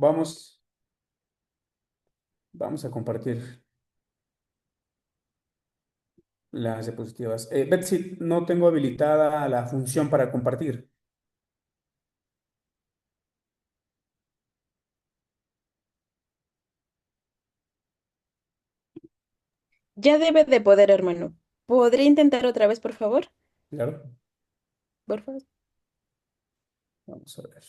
vamos, vamos a compartir las diapositivas. Betsy, no tengo habilitada la función para compartir. Ya debe de poder, hermano. ¿Podría intentar otra vez, por favor? Claro, Por favor. vamos a ver.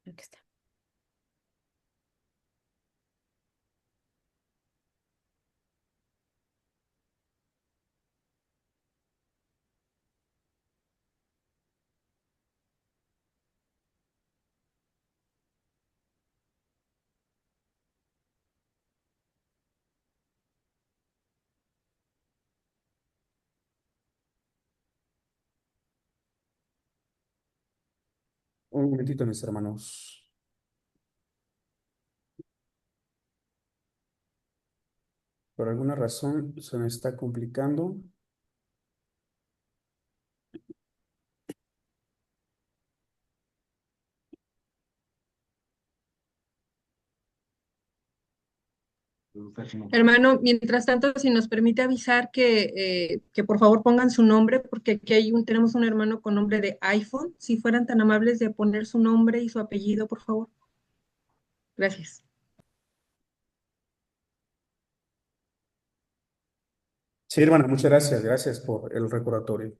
Aquí está. Un momentito, mis hermanos. Por alguna razón se me está complicando. Hermano, mientras tanto, si nos permite avisar que por favor pongan su nombre, porque aquí tenemos un hermano con nombre de iPhone. Si fueran tan amables de poner su nombre y su apellido, por favor. Gracias. Sí, hermana, muchas gracias. Gracias por el recordatorio.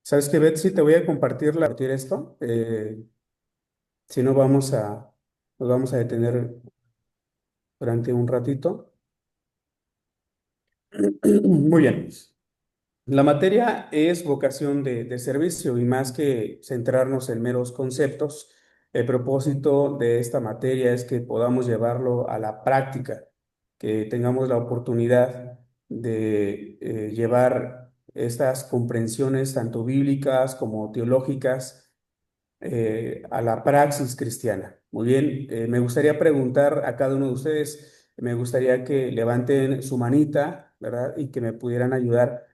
¿Sabes qué, Betsy? Te voy a compartir esto. Si no, nos vamos a detener durante un ratito. Muy bien. La materia es vocación de servicio y más que centrarnos en meros conceptos, el propósito de esta materia es que podamos llevarlo a la práctica, que tengamos la oportunidad de llevar estas comprensiones tanto bíblicas como teológicas a la praxis cristiana. Muy bien, me gustaría preguntar a cada uno de ustedes, me gustaría que levanten su manita, ¿verdad? Y que me pudieran ayudar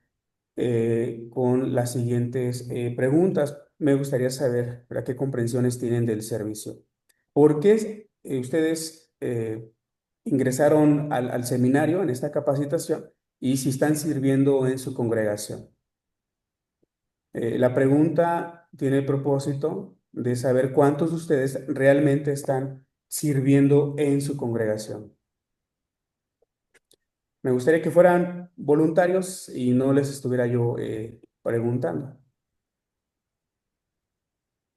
con las siguientes preguntas. Me gustaría saber, ¿verdad? ¿Qué comprensiones tienen del servicio? ¿Por qué ustedes ingresaron al seminario en esta capacitación y si están sirviendo en su congregación? La pregunta tiene el propósito de saber cuántos de ustedes realmente están sirviendo en su congregación. Me gustaría que fueran voluntarios y no les estuviera yo preguntando.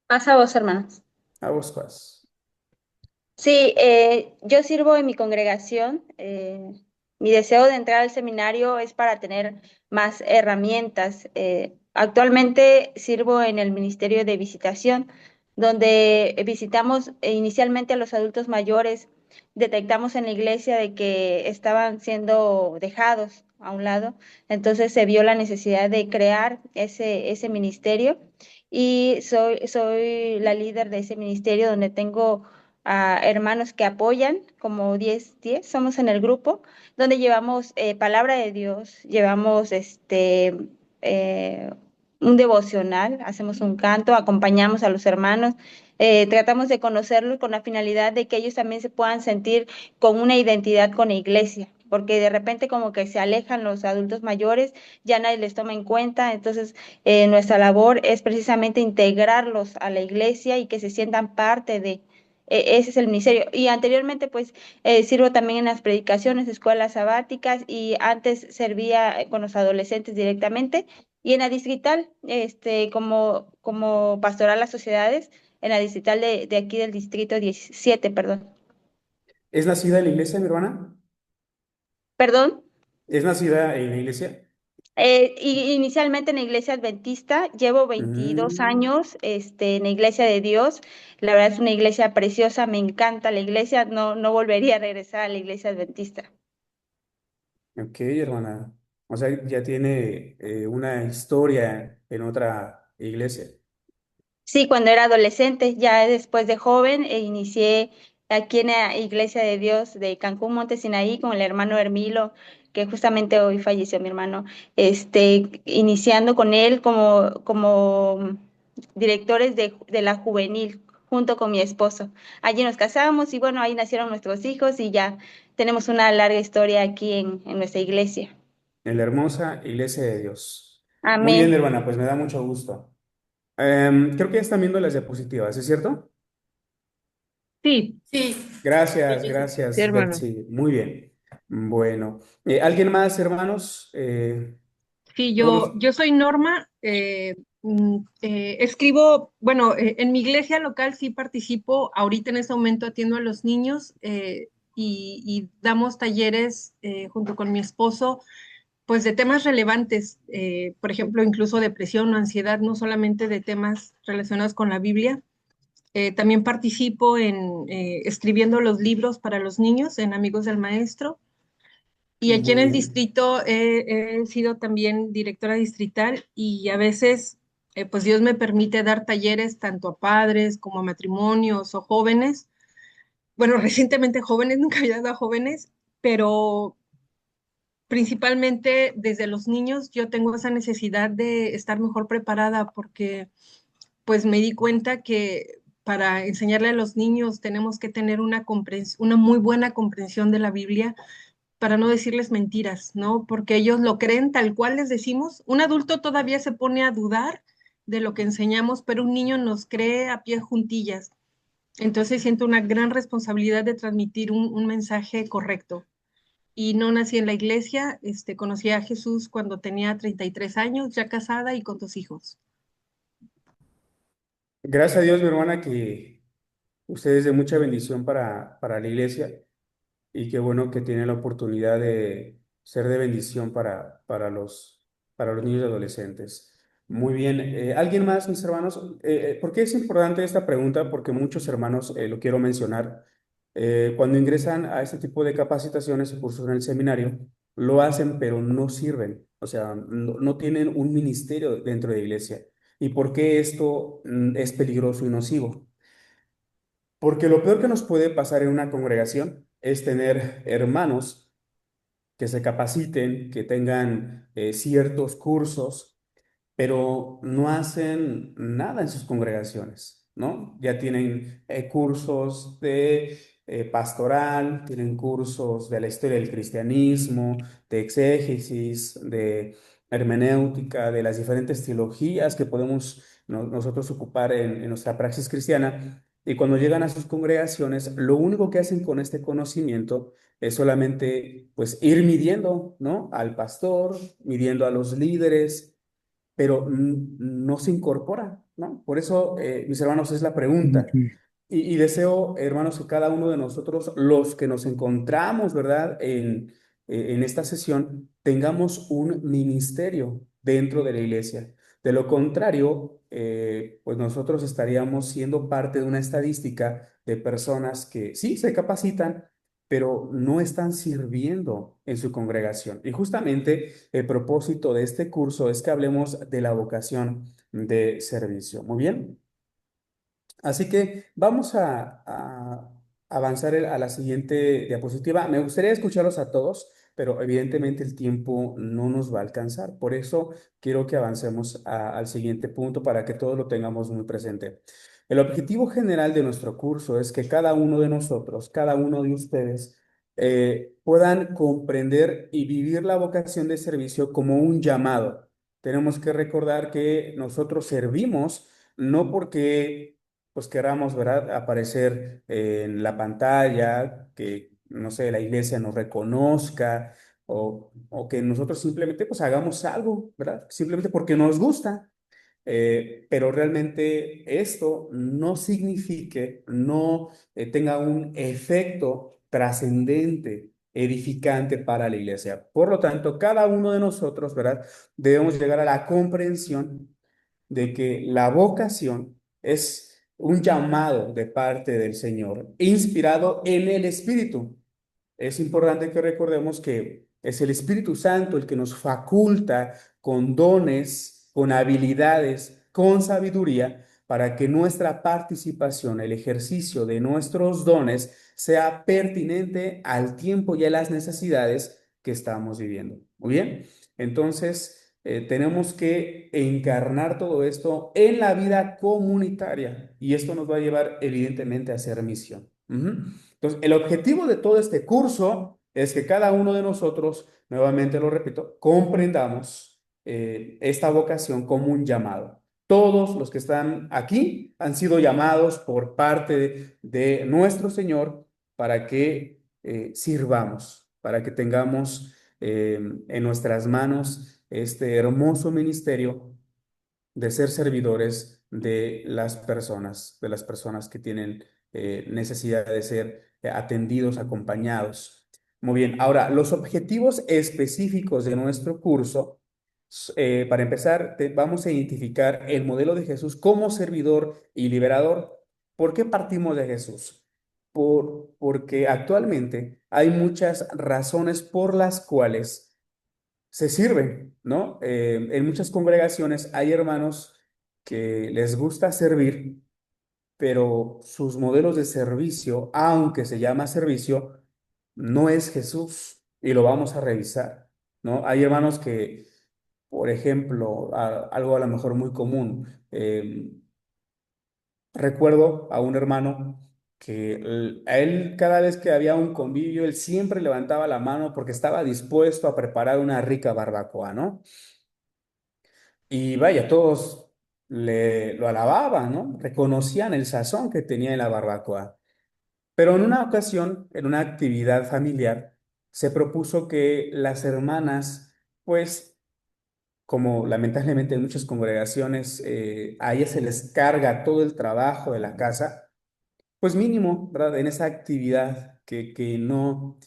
Pasa a vos, hermanos. A vos, Juaz. Sí, yo sirvo en mi congregación. Mi deseo de entrar al seminario es para tener más herramientas. Actualmente sirvo en el Ministerio de Visitación, donde visitamos inicialmente a los adultos mayores. Detectamos en la iglesia de que estaban siendo dejados a un lado, entonces se vio la necesidad de crear ese ministerio y soy la líder de ese ministerio donde tengo a hermanos que apoyan, como 10 somos en el grupo, donde llevamos palabra de Dios, llevamos eh, un devocional, hacemos un canto, acompañamos a los hermanos, tratamos de conocerlos con la finalidad de que ellos también se puedan sentir con una identidad con la iglesia. Porque de repente como que se alejan los adultos mayores, ya nadie les toma en cuenta, entonces nuestra labor es precisamente integrarlos a la iglesia y que se sientan parte de, ese es el ministerio. Y anteriormente, pues, sirvo también en las predicaciones, escuelas sabáticas, y antes servía con los adolescentes directamente. Y en la distrital, como pastoral a sociedades, en la distrital de aquí del distrito 17 perdón. ¿Es nacida en la iglesia, mi hermana? ¿Perdón? ¿Es nacida en la iglesia? Inicialmente en la iglesia adventista, llevo 22 Mm, años en la iglesia de Dios. La verdad es una iglesia preciosa, me encanta la iglesia, no volvería a regresar a la iglesia adventista. ok, hermana. O sea, ya tiene una historia en otra iglesia. Sí, cuando era adolescente, ya después de joven, inicié aquí en la Iglesia de Dios de Cancún, Monte Sinaí, con el hermano Hermilo, que justamente hoy falleció mi hermano, iniciando con él como directores de la juvenil, junto con mi esposo. Allí nos casamos y bueno, ahí nacieron nuestros hijos y ya tenemos una larga historia aquí en nuestra iglesia. En la hermosa iglesia de Dios. Muy bien, Amén. hermana, pues me da mucho gusto. Creo que ya están viendo las diapositivas, ¿es cierto? Sí, Gracias, sí, gracias, hermano. Betsy. Muy bien. Bueno, ¿alguien más, hermanos? Sí, Todos los... yo soy Norma, escribo, bueno, en mi iglesia local sí participo, ahorita en este momento atiendo a los niños y damos talleres junto con mi esposo, pues de temas relevantes, por ejemplo, incluso depresión o ansiedad, no solamente de temas relacionados con la Biblia. También participo en escribiendo los libros para los niños en Amigos del Maestro. Y aquí en Muy el bien. distrito he sido también directora distrital y a veces, pues Dios me permite dar talleres tanto a padres como a matrimonios o jóvenes. Bueno, recientemente jóvenes, nunca había dado a jóvenes, pero principalmente desde los niños yo tengo esa necesidad de estar mejor preparada porque pues me di cuenta que para enseñarle a los niños tenemos que tener una muy buena comprensión de la Biblia para no decirles mentiras, ¿no? Porque ellos lo creen tal cual les decimos. Un adulto todavía se pone a dudar de lo que enseñamos, pero un niño nos cree a pie juntillas. Entonces siento una gran responsabilidad de transmitir un mensaje correcto. Y no nací en la iglesia, conocí a Jesús cuando tenía 33 años, ya casada y con 2 hijos. Gracias a Dios, mi hermana, que usted es de mucha bendición para la iglesia y qué bueno que tiene la oportunidad de ser de bendición para los niños y adolescentes. Muy bien. ¿Alguien más, mis hermanos? ¿Por qué es importante esta pregunta? Porque muchos hermanos, lo quiero mencionar, cuando ingresan a este tipo de capacitaciones o cursos en el seminario, lo hacen, pero no sirven. O sea, no tienen un ministerio dentro de la iglesia. ¿Y por qué esto es peligroso y nocivo? Porque lo peor que nos puede pasar en una congregación es tener hermanos que se capaciten, que tengan ciertos cursos, pero no hacen nada en sus congregaciones, ¿no? Ya tienen cursos de pastoral, tienen cursos de la historia del cristianismo, de exégesis, de hermenéutica, de las diferentes teologías que podemos nosotros ocupar en nuestra praxis cristiana. Y cuando llegan a sus congregaciones, lo único que hacen con este conocimiento es solamente, pues, ir midiendo, ¿no? Al pastor, midiendo a los líderes, pero no se incorpora, ¿no? Por eso, mis hermanos, es la pregunta. Ujú. Y deseo, hermanos, que cada uno de nosotros, los que nos encontramos, ¿verdad? En esta sesión, tengamos un ministerio dentro de la iglesia. De lo contrario, pues nosotros estaríamos siendo parte de una estadística de personas que sí se capacitan, pero no están sirviendo en su congregación. Y justamente el propósito de este curso es que hablemos de la vocación de servicio. Muy bien. Así que vamos a avanzar a la siguiente diapositiva. Me gustaría escucharlos a todos, pero evidentemente el tiempo no nos va a alcanzar. Por eso quiero que avancemos al siguiente punto para que todos lo tengamos muy presente. El objetivo general de nuestro curso es que cada uno de nosotros, cada uno de ustedes, puedan comprender y vivir la vocación de servicio como un llamado. Tenemos que recordar que nosotros servimos no porque pues queramos, ¿verdad? Aparecer en la pantalla, que, no sé, la iglesia nos reconozca o que nosotros simplemente pues hagamos algo, ¿verdad? Simplemente porque nos gusta. Pero realmente esto no signifique, no tenga un efecto trascendente edificante para la iglesia. Por lo tanto, cada uno de nosotros, ¿verdad? Debemos llegar a la comprensión de que la vocación es un llamado de parte del Señor, inspirado en el Espíritu. Es importante que recordemos que es el Espíritu Santo el que nos faculta con dones, con habilidades, con sabiduría, para que nuestra participación, el ejercicio de nuestros dones, sea pertinente al tiempo y a las necesidades que estamos viviendo. Muy bien, entonces tenemos que encarnar todo esto en la vida comunitaria y esto nos va a llevar evidentemente a hacer misión. Entonces, el objetivo de todo este curso es que cada uno de nosotros, nuevamente lo repito, comprendamos esta vocación como un llamado. Todos los que están aquí han sido llamados por parte de nuestro Señor para que sirvamos, para que tengamos en nuestras manos este hermoso ministerio de ser servidores de las personas que tienen necesidad de ser atendidos, acompañados. Muy bien, ahora, los objetivos específicos de nuestro curso, para empezar, vamos a identificar el modelo de Jesús como servidor y liberador. ¿Por qué partimos de Jesús? Porque actualmente hay muchas razones por las cuales se sirven, ¿no? En muchas congregaciones hay hermanos que les gusta servir, pero sus modelos de servicio, aunque se llama servicio, no es Jesús y lo vamos a revisar, ¿no? Hay hermanos que, por ejemplo, algo a lo mejor muy común, recuerdo a un hermano que a él cada vez que había un convivio, él siempre levantaba la mano porque estaba dispuesto a preparar una rica barbacoa, ¿no? Y vaya, todos lo alababan, ¿no? Reconocían el sazón que tenía en la barbacoa. Pero en una ocasión, en una actividad familiar, se propuso que las hermanas, pues, como lamentablemente en muchas congregaciones, a ellas se les carga todo el trabajo de la casa, pues mínimo, ¿verdad? En esa actividad que no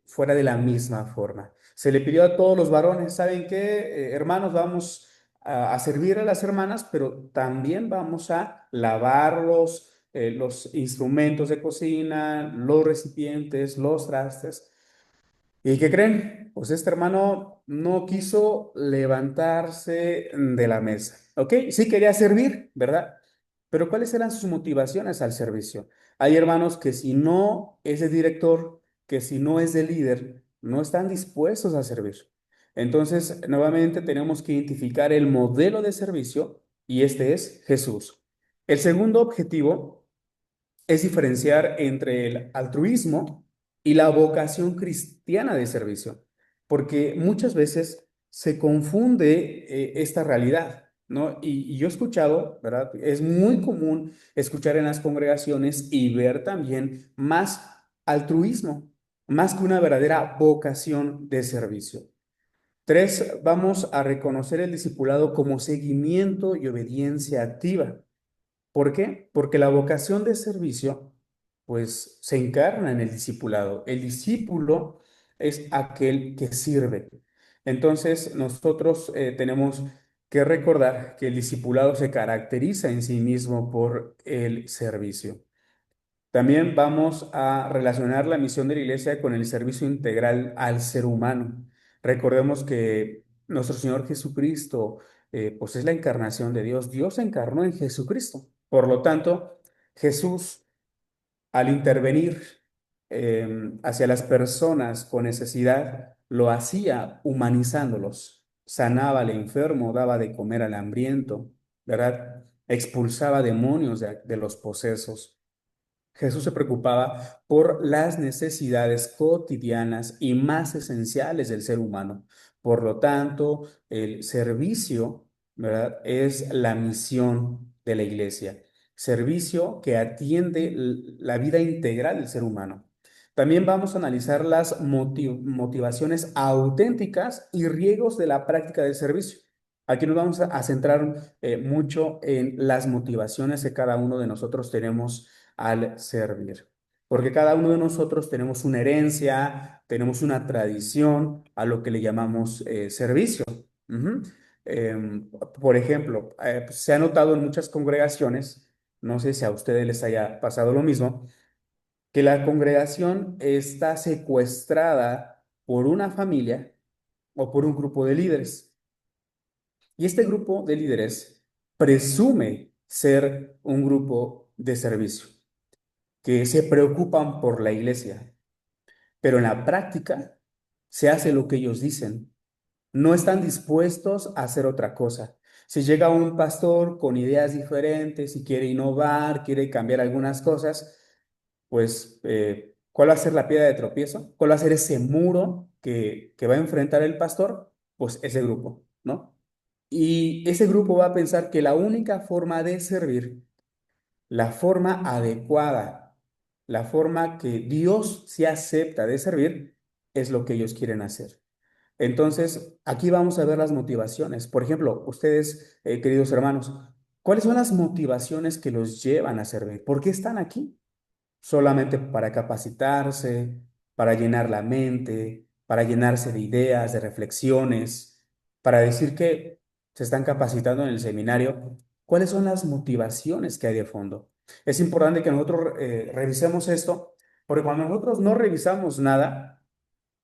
fuera de la misma forma. Se le pidió a todos los varones, ¿saben qué? Hermanos, vamos a servir a las hermanas, pero también vamos a lavar los instrumentos de cocina, los recipientes, los trastes. ¿Y qué creen? Pues este hermano no quiso levantarse de la mesa, ¿ok? Sí quería servir, ¿verdad? Pero ¿cuáles eran sus motivaciones al servicio? Hay hermanos que si no es de director, que si no es de líder, no están dispuestos a servir. Entonces, nuevamente tenemos que identificar el modelo de servicio y este es Jesús. El segundo objetivo es diferenciar entre el altruismo y la vocación cristiana de servicio, porque muchas veces se confunde esta realidad, ¿no? Y yo he escuchado, ¿verdad? Es muy común escuchar en las congregaciones y ver también más altruismo, más que una verdadera vocación de servicio. Tres, vamos a reconocer el discipulado como seguimiento y obediencia activa. ¿Por qué? Porque la vocación de servicio, pues, se encarna en el discipulado. El discípulo es aquel que sirve. Entonces, nosotros tenemos que recordar que el discipulado se caracteriza en sí mismo por el servicio. También vamos a relacionar la misión de la iglesia con el servicio integral al ser humano. Recordemos que nuestro Señor Jesucristo, pues es la encarnación de Dios. Dios se encarnó en Jesucristo. Por lo tanto, Jesús, al intervenir hacia las personas con necesidad, lo hacía humanizándolos. Sanaba al enfermo, daba de comer al hambriento, ¿verdad? Expulsaba demonios de los posesos. Jesús se preocupaba por las necesidades cotidianas y más esenciales del ser humano. Por lo tanto, el servicio, ¿verdad? Es la misión de la iglesia. Servicio que atiende la vida integral del ser humano. También vamos a analizar las motivaciones auténticas y riesgos de la práctica del servicio. Aquí nos vamos a centrar mucho en las motivaciones que cada uno de nosotros tenemos al servir. porque cada uno de nosotros tenemos una herencia, tenemos una tradición a lo que le llamamos servicio. Ujú. Por ejemplo, pues, se ha notado en muchas congregaciones, no sé si a ustedes les haya pasado lo mismo, que la congregación está secuestrada por una familia o por un grupo de líderes. Y este grupo de líderes presume ser un grupo de servicio, que se preocupan por la iglesia, pero en la práctica se hace lo que ellos dicen. No están dispuestos a hacer otra cosa. Si llega un pastor con ideas diferentes y quiere innovar, quiere cambiar algunas cosas, pues, ¿cuál va a ser la piedra de tropiezo? ¿Cuál va a ser ese muro que va a enfrentar el pastor? Pues ese grupo, ¿no? Y ese grupo va a pensar que la única forma de servir, la forma adecuada, la forma que Dios se acepta de servir, es lo que ellos quieren hacer. Entonces, aquí vamos a ver las motivaciones. Por ejemplo, ustedes, queridos hermanos, ¿cuáles son las motivaciones que los llevan a servir? ¿Por qué están aquí? Solamente para capacitarse, para llenar la mente, para llenarse de ideas, de reflexiones, para decir que se están capacitando en el seminario. ¿Cuáles son las motivaciones que hay de fondo? Es importante que nosotros revisemos esto, porque cuando nosotros no revisamos nada,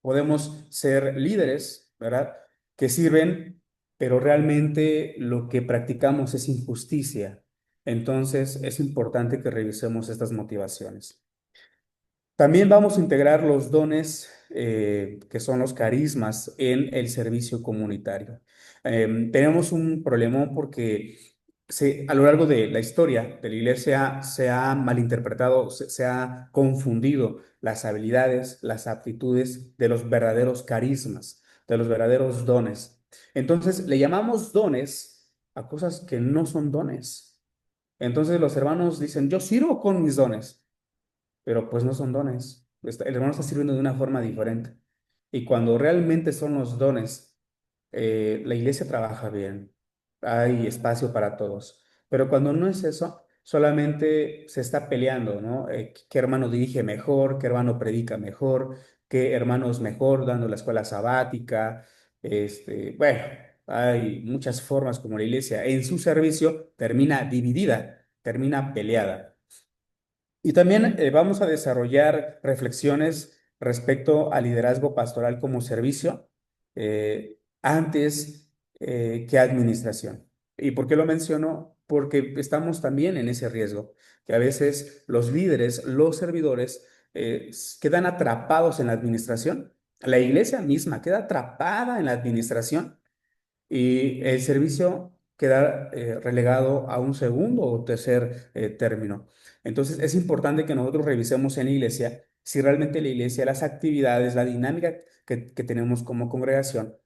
podemos ser líderes, ¿verdad? Que sirven, pero realmente lo que practicamos es injusticia. Entonces, es importante que revisemos estas motivaciones. También vamos a integrar los dones que son los carismas en el servicio comunitario. Tenemos un problemón porque a lo largo de la historia de la iglesia se ha malinterpretado, se ha confundido las habilidades, las aptitudes de los verdaderos carismas, de los verdaderos dones. Entonces, le llamamos dones a cosas que no son dones. Entonces, los hermanos dicen, yo sirvo con mis dones, pero pues no son dones. El hermano está sirviendo de una forma diferente. Y cuando realmente son los dones, la iglesia trabaja bien, hay espacio para todos. Pero cuando no es eso, solamente se está peleando, ¿no? ¿Qué hermano dirige mejor? ¿Qué hermano predica mejor? ¿Qué hermano es mejor dando la escuela sabática? Bueno, hay muchas formas como la iglesia en su servicio termina dividida, termina peleada. Y también vamos a desarrollar reflexiones respecto al liderazgo pastoral como servicio antes que administración. ¿Y por qué lo menciono? Porque estamos también en ese riesgo, que a veces los líderes, los servidores, quedan atrapados en la administración. La iglesia misma queda atrapada en la administración y el servicio queda relegado a un segundo o tercer término. Entonces, es importante que nosotros revisemos en la iglesia si realmente la iglesia, las actividades, la dinámica que tenemos como congregación,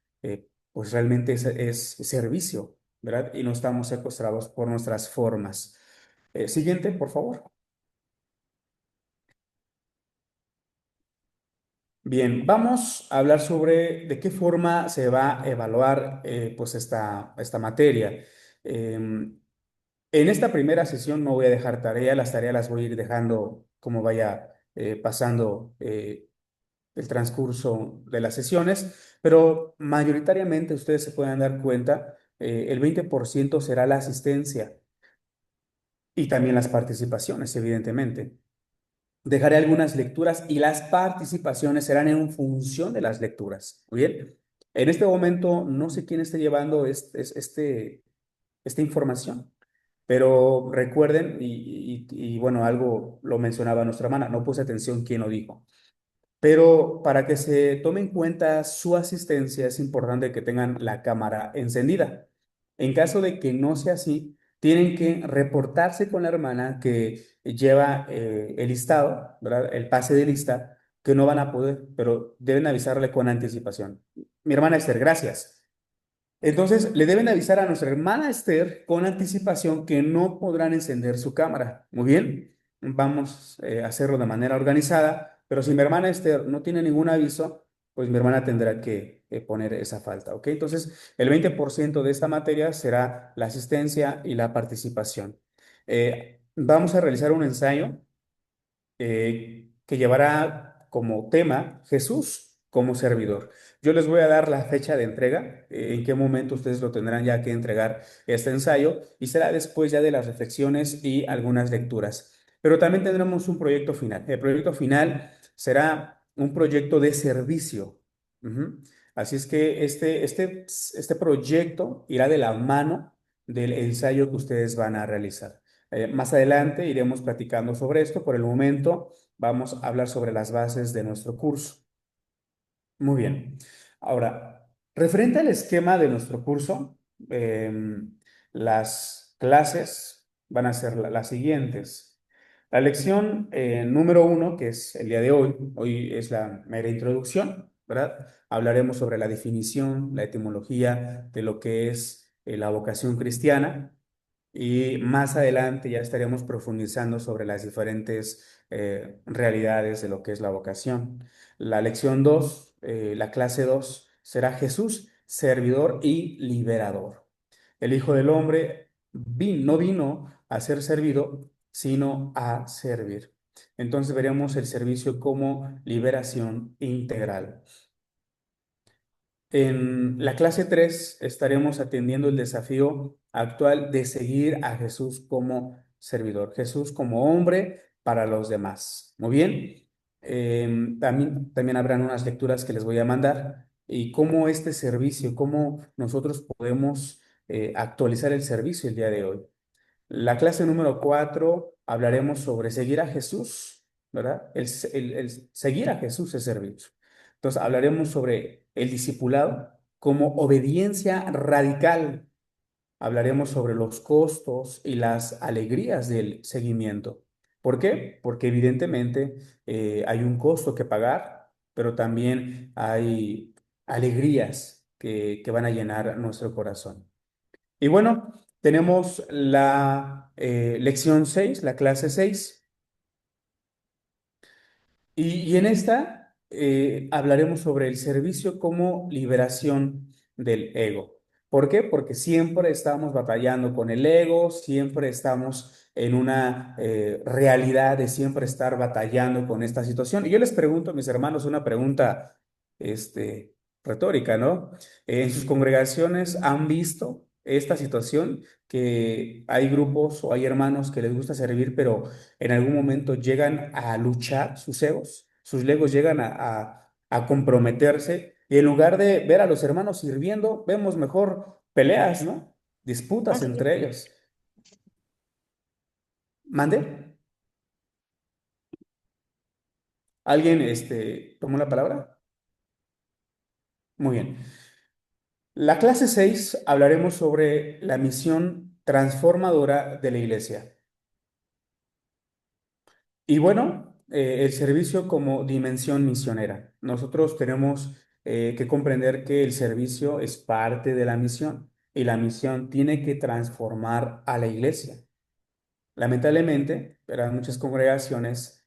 pues realmente es servicio, ¿verdad? Y no estamos secuestrados por nuestras formas. Siguiente, por favor. Bien, vamos a hablar sobre de qué forma se va a evaluar pues esta materia. Em, en esta primera sesión no voy a dejar tarea, las tareas las voy a ir dejando como vaya pasando el transcurso de las sesiones, pero mayoritariamente ustedes se pueden dar cuenta, el 20% será la asistencia y también las participaciones, evidentemente. Dejaré algunas lecturas y las participaciones serán en función de las lecturas. Muy bien. En este momento no sé quién esté llevando esta información. Pero recuerden, y bueno, algo lo mencionaba nuestra hermana, no puse atención quién lo dijo. Pero para que se tome en cuenta su asistencia es importante que tengan la cámara encendida. En caso de que no sea así, tienen que reportarse con la hermana que lleva el listado, ¿verdad? El pase de lista, que no van a poder, pero deben avisarle con anticipación. Mi hermana Esther, gracias. Entonces, le deben avisar a nuestra hermana Esther con anticipación que no podrán encender su cámara. Muy bien, vamos a hacerlo de manera organizada, pero si mi hermana Esther no tiene ningún aviso, pues mi hermana tendrá que poner esa falta, ¿ok? Entonces, el 20% de esta materia será la asistencia y la participación. Vamos a realizar un ensayo que llevará como tema Jesús como servidor. Yo les voy a dar la fecha de entrega, en qué momento ustedes lo tendrán ya que entregar este ensayo, y será después ya de las reflexiones y algunas lecturas. Pero también tendremos un proyecto final. El proyecto final será un proyecto de servicio. Ujú. Así es que este proyecto irá de la mano del ensayo que ustedes van a realizar. Más adelante iremos platicando sobre esto. Por el momento vamos a hablar sobre las bases de nuestro curso. Muy bien. Ahora, referente al esquema de nuestro curso, las clases van a ser las siguientes. La lección número 1, que es el día de hoy es la mera introducción, ¿verdad? Hablaremos sobre la definición, la etimología de lo que es la vocación cristiana. Y más adelante ya estaremos profundizando sobre las diferentes realidades de lo que es la vocación. La lección 2, la clase 2, será Jesús, servidor y liberador. El Hijo del Hombre no vino a ser servido, sino a servir. Entonces veremos el servicio como liberación integral. En la clase 3 estaremos atendiendo el desafío actual de seguir a Jesús como servidor, Jesús como hombre para los demás. Muy bien. También habrán unas lecturas que les voy a mandar y cómo este servicio, cómo nosotros podemos actualizar el servicio el día de hoy. La clase número 4 hablaremos sobre seguir a Jesús, ¿verdad? El seguir a Jesús es servir. Entonces hablaremos sobre el discipulado como obediencia radical. Hablaremos sobre los costos y las alegrías del seguimiento. ¿Por qué? Porque evidentemente hay un costo que pagar, pero también hay alegrías que van a llenar nuestro corazón. Y bueno, tenemos la lección 6, la clase 6, y en esta hablaremos sobre el servicio como liberación del ego. ¿Por qué? Porque siempre estamos batallando con el ego, siempre estamos en una realidad de siempre estar batallando con esta situación. Y yo les pregunto a mis hermanos una pregunta este, retórica, ¿no? ¿En sus congregaciones han visto esta situación? Que hay grupos o hay hermanos que les gusta servir, pero en algún momento llegan a luchar sus egos llegan a comprometerse y en lugar de ver a los hermanos sirviendo, vemos mejor peleas, ¿no? Disputas Así entre ellos. ¿Mande? ¿Alguien tomó la palabra? Muy bien. La clase 6 hablaremos sobre la misión transformadora de la iglesia. Y bueno, el servicio como dimensión misionera. Nosotros tenemos que comprender que el servicio es parte de la misión y la misión tiene que transformar a la iglesia. Lamentablemente, pero hay muchas congregaciones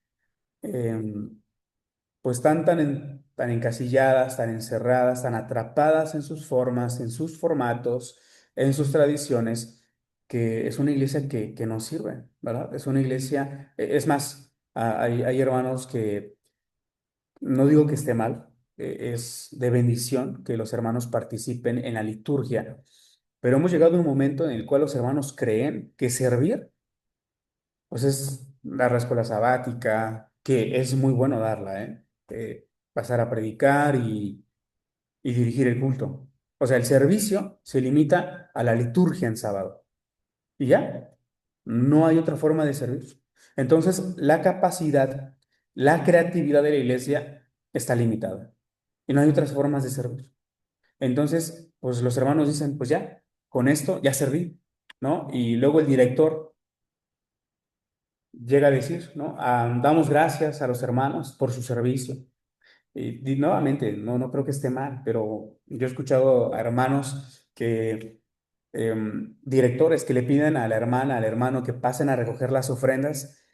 pues están tan encasilladas, tan encerradas, tan atrapadas en sus formas, en sus formatos, en sus tradiciones, que es una iglesia que no sirve, ¿verdad? Es una iglesia, es más, hay hermanos que, no digo que esté mal, es de bendición que los hermanos participen en la liturgia, pero hemos llegado a un momento en el cual los hermanos creen que servir, pues es dar la escuela sabática, que es muy bueno darla, ¿eh? Pasar a predicar y dirigir el culto. O sea, el servicio se limita a la liturgia en sábado. Y ya, no hay otra forma de servir. Entonces, la capacidad, la creatividad de la iglesia está limitada. Y no hay otras formas de servir. Entonces, pues los hermanos dicen, pues ya, con esto ya serví, ¿no? Y luego el director llega a decir, ¿no? Damos gracias a los hermanos por su servicio. Y nuevamente, no creo que esté mal, pero yo he escuchado a hermanos directores que le piden a la hermana, al hermano que pasen a recoger las ofrendas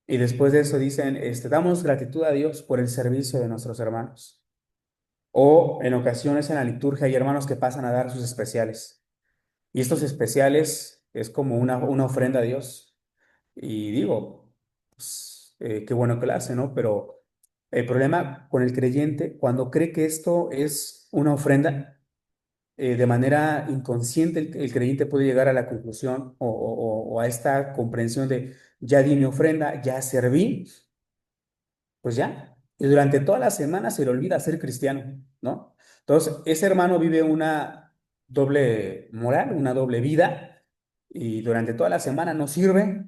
y después de eso dicen, damos gratitud a Dios por el servicio de nuestros hermanos. O en ocasiones en la liturgia hay hermanos que pasan a dar sus especiales. Y estos especiales es como una ofrenda a Dios. Y digo, pues, qué bueno que lo hace, ¿no? Pero El problema con el creyente cuando cree que esto es una ofrenda, de manera inconsciente el creyente puede llegar a la conclusión o a esta comprensión de ya di mi ofrenda, ya serví, pues ya. Y durante toda la semana se le olvida ser cristiano, ¿no? Entonces, ese hermano vive una doble moral, una doble vida, y durante toda la semana no sirve,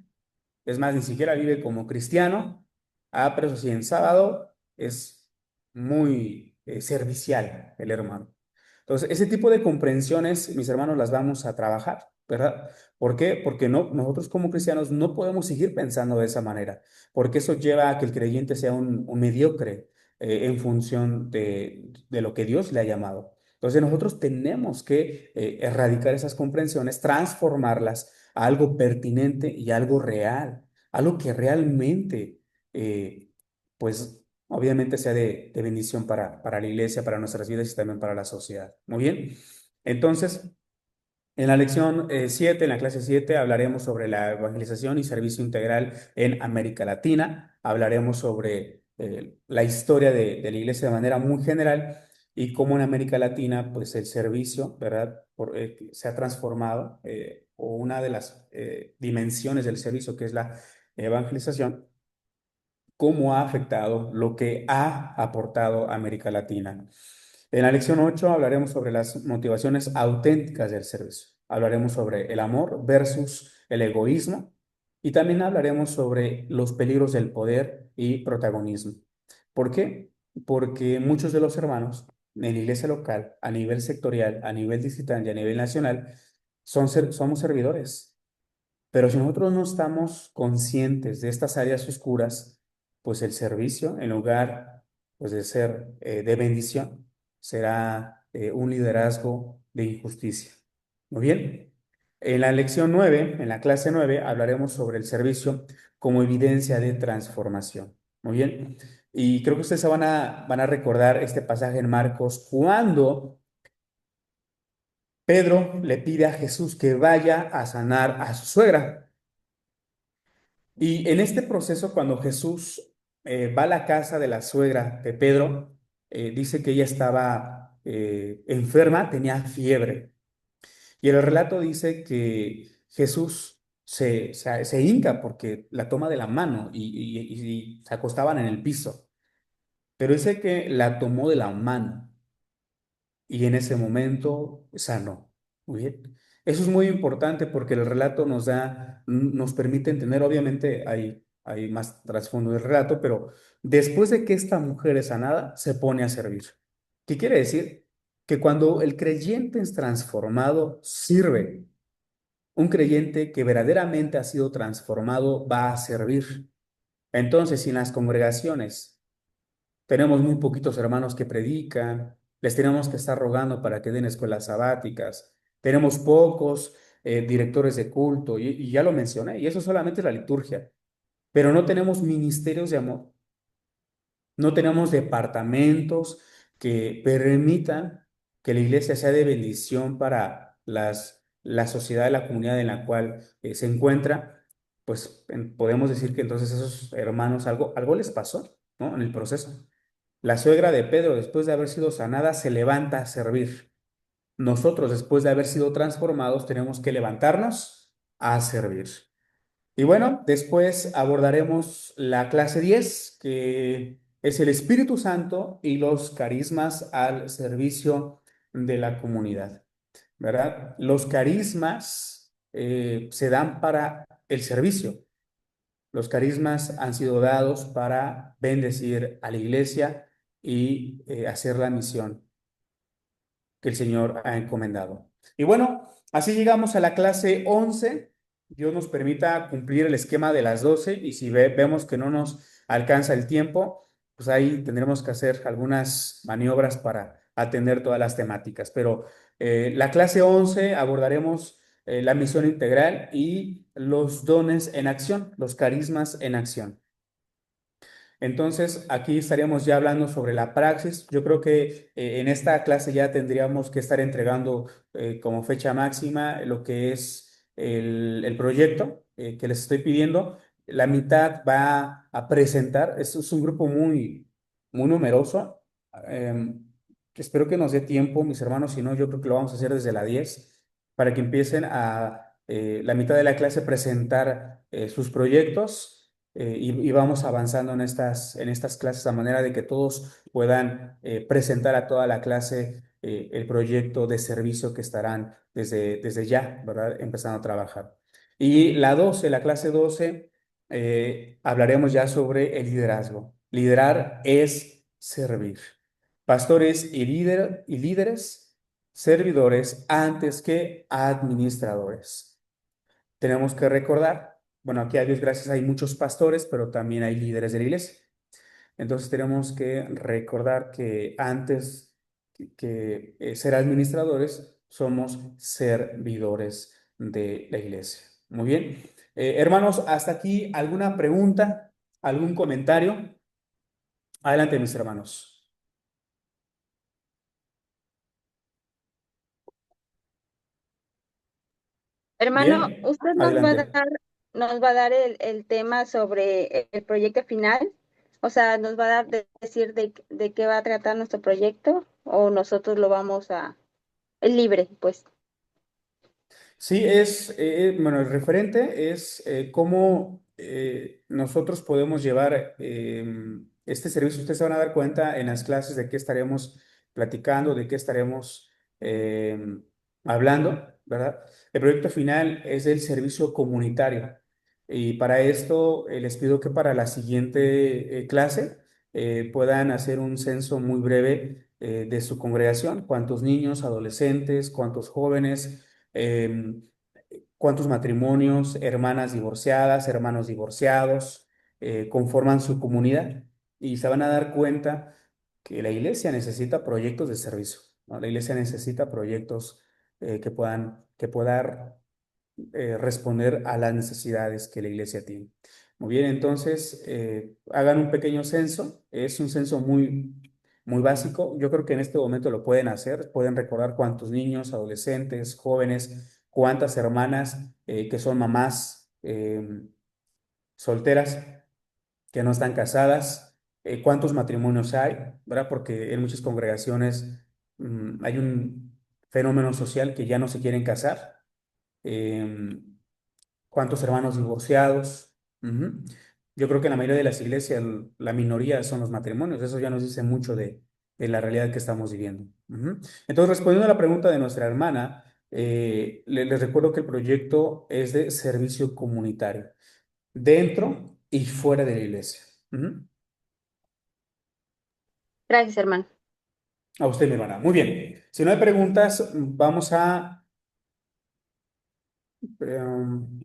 es más, ni siquiera vive como cristiano. Ah, pero eso sí, en sábado es muy servicial el hermano. Entonces, ese tipo de comprensiones, mis hermanos, las vamos a trabajar, ¿verdad? ¿Por qué? Porque no, nosotros como cristianos no podemos seguir pensando de esa manera, porque eso lleva a que el creyente sea un mediocre en función de lo que Dios le ha llamado. Entonces, nosotros tenemos que erradicar esas comprensiones, transformarlas a algo pertinente y algo real, algo que realmente, eh, pues, obviamente sea de bendición para la iglesia, para nuestras vidas y también para la sociedad. Muy bien. Entonces, en la lección 7, en la clase 7, hablaremos sobre la evangelización y servicio integral en América Latina. Hablaremos sobre la historia de la iglesia de manera muy general y cómo en América Latina, pues el servicio, ¿verdad? Se ha transformado, o una de las dimensiones del servicio, que es la evangelización, cómo ha afectado lo que ha aportado América Latina. En la lección 8 hablaremos sobre las motivaciones auténticas del servicio. Hablaremos sobre el amor versus el egoísmo y también hablaremos sobre los peligros del poder y protagonismo. ¿Por qué? Porque muchos de los hermanos en la iglesia local, a nivel sectorial, a nivel distrital y a nivel nacional, somos servidores, pero si nosotros no estamos conscientes de estas áreas oscuras, pues el servicio, en lugar pues, de ser de bendición, será un liderazgo de injusticia. Muy bien. En la lección 9, en la clase 9, hablaremos sobre el servicio como evidencia de transformación. Muy bien. Y creo que ustedes van a recordar este pasaje en Marcos cuando Pedro le pide a Jesús que vaya a sanar a su suegra. Y en este proceso, cuando Jesús va a la casa de la suegra de Pedro, dice que ella estaba enferma, tenía fiebre. Y el relato dice que Jesús se hinca porque la toma de la mano y se acostaban en el piso. Pero dice que la tomó de la mano y en ese momento sanó. Muy bien. Eso es muy importante porque el relato nos permite entender, obviamente hay más trasfondo del relato, pero después de que esta mujer es sanada, se pone a servir. ¿Qué quiere decir? Que cuando el creyente es transformado, sirve. Un creyente que verdaderamente ha sido transformado va a servir. Entonces, si en las congregaciones tenemos muy poquitos hermanos que predican, les tenemos que estar rogando para que den escuelas sabáticas. Tenemos pocos directores de culto, y ya lo mencioné, y eso solamente es la liturgia. Pero no tenemos ministerios de amor, no tenemos departamentos que permitan que la iglesia sea de bendición para la sociedad, la comunidad en la cual se encuentra. Pues podemos decir que entonces esos hermanos algo les pasó, ¿no? En el proceso. La suegra de Pedro, después de haber sido sanada, se levanta a servir. Nosotros, después de haber sido transformados, tenemos que levantarnos a servir. Y bueno, después abordaremos la clase 10, que es el Espíritu Santo y los carismas al servicio de la comunidad, ¿verdad? Los carismas se dan para el servicio. Los carismas han sido dados para bendecir a la iglesia y hacer la misión que el Señor ha encomendado. Y bueno, así llegamos a la clase 11. Dios nos permita cumplir el esquema de las 12 y si vemos que no nos alcanza el tiempo, pues ahí tendremos que hacer algunas maniobras para atender todas las temáticas. Pero la clase 11 abordaremos la misión integral y los dones en acción, los carismas en acción. Entonces, aquí estaríamos ya hablando sobre la praxis. Yo creo que en esta clase ya tendríamos que estar entregando como fecha máxima lo que es el proyecto que les estoy pidiendo. La mitad va a presentar. Es un grupo muy, muy numeroso. Em, Espero que nos dé tiempo, mis hermanos, si no, yo creo que lo vamos a hacer desde la 10 para que empiecen a la mitad de la clase presentar sus proyectos y vamos avanzando en estas clases a manera de que todos puedan presentar a toda la clase el proyecto de servicio que estarán desde ya, ¿verdad? Empezando a trabajar. Y la 12, la clase 12, hablaremos ya sobre el liderazgo. Liderar es servir. Pastores y líderes, servidores antes que administradores. Tenemos que recordar, bueno, aquí a Dios gracias hay muchos pastores, pero también hay líderes de la iglesia. Entonces tenemos que recordar que antes que ser administradores, somos servidores de la iglesia. Muy bien. Hermanos, hasta aquí, ¿alguna pregunta? ¿Algún comentario? Adelante, mis hermanos. Hermano, Bien, usted adelante. nos va a dar el tema sobre el proyecto final. O sea, nos va a dar decir de qué va a tratar nuestro proyecto o nosotros lo vamos a, es libre, pues. Sí, bueno, el referente es cómo nosotros podemos llevar este servicio. Ustedes se van a dar cuenta en las clases de qué estaremos platicando, de qué estaremos hablando, ¿verdad? El proyecto final es el servicio comunitario. Y para esto les pido que para la siguiente clase puedan hacer un censo muy breve de su congregación, cuántos niños, adolescentes, cuántos jóvenes em, cuántos matrimonios, hermanas divorciadas, hermanos divorciados, conforman su comunidad y se van a dar cuenta que la iglesia necesita proyectos de servicio, ¿no? La iglesia necesita proyectos que puedan responder a las necesidades que la iglesia tiene. Muy bien, entonces hagan un pequeño censo, es un censo muy básico, yo creo que en este momento lo pueden hacer, pueden recordar cuántos niños, adolescentes, jóvenes, cuántas hermanas que son mamás solteras, que no están casadas, cuántos matrimonios hay, ¿verdad? Porque en muchas congregaciones hay un fenómeno social que ya no se quieren casar. Em, ¿Cuántos hermanos divorciados? Ujú. Yo creo que en la mayoría de las iglesias la minoría son los matrimonios. Eso ya nos dice mucho de la realidad que estamos viviendo. Ujú. Entonces, respondiendo a la pregunta de nuestra hermana, les recuerdo que el proyecto es de servicio comunitario, dentro y fuera de la iglesia. Ujú. Gracias, hermano. A usted, mi hermana. Muy bien. Si no hay preguntas, vamos a... em,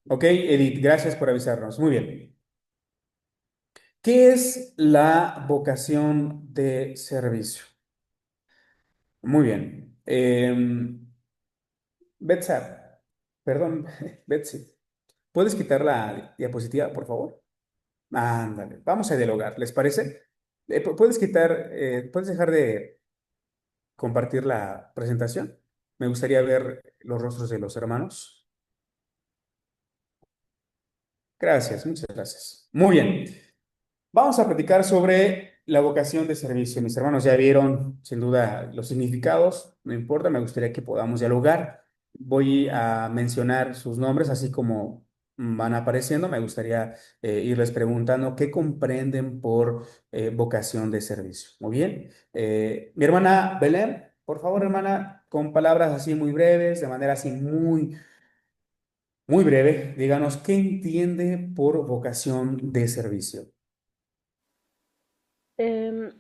ok, Edith, gracias por avisarnos. Muy bien. ¿Qué es la vocación de servicio? Muy bien. Betsar, perdón, Betsy, ¿puedes quitar la diapositiva, por favor? Ándale, vamos a dialogar, ¿les parece? ¿Puedes dejar de compartir la presentación? Me gustaría ver los rostros de los hermanos. Gracias, muchas gracias. Muy bien. Vamos a platicar sobre la vocación de servicio. Mis hermanos ya vieron sin duda los significados, no importa, me gustaría que podamos dialogar. Voy a mencionar sus nombres así como van apareciendo. Me gustaría irles preguntando qué comprenden por vocación de servicio. Muy bien. Mi hermana Belén, por favor, hermana, con palabras así muy breves, de manera así muy breve, díganos qué entiende por vocación de servicio. Em,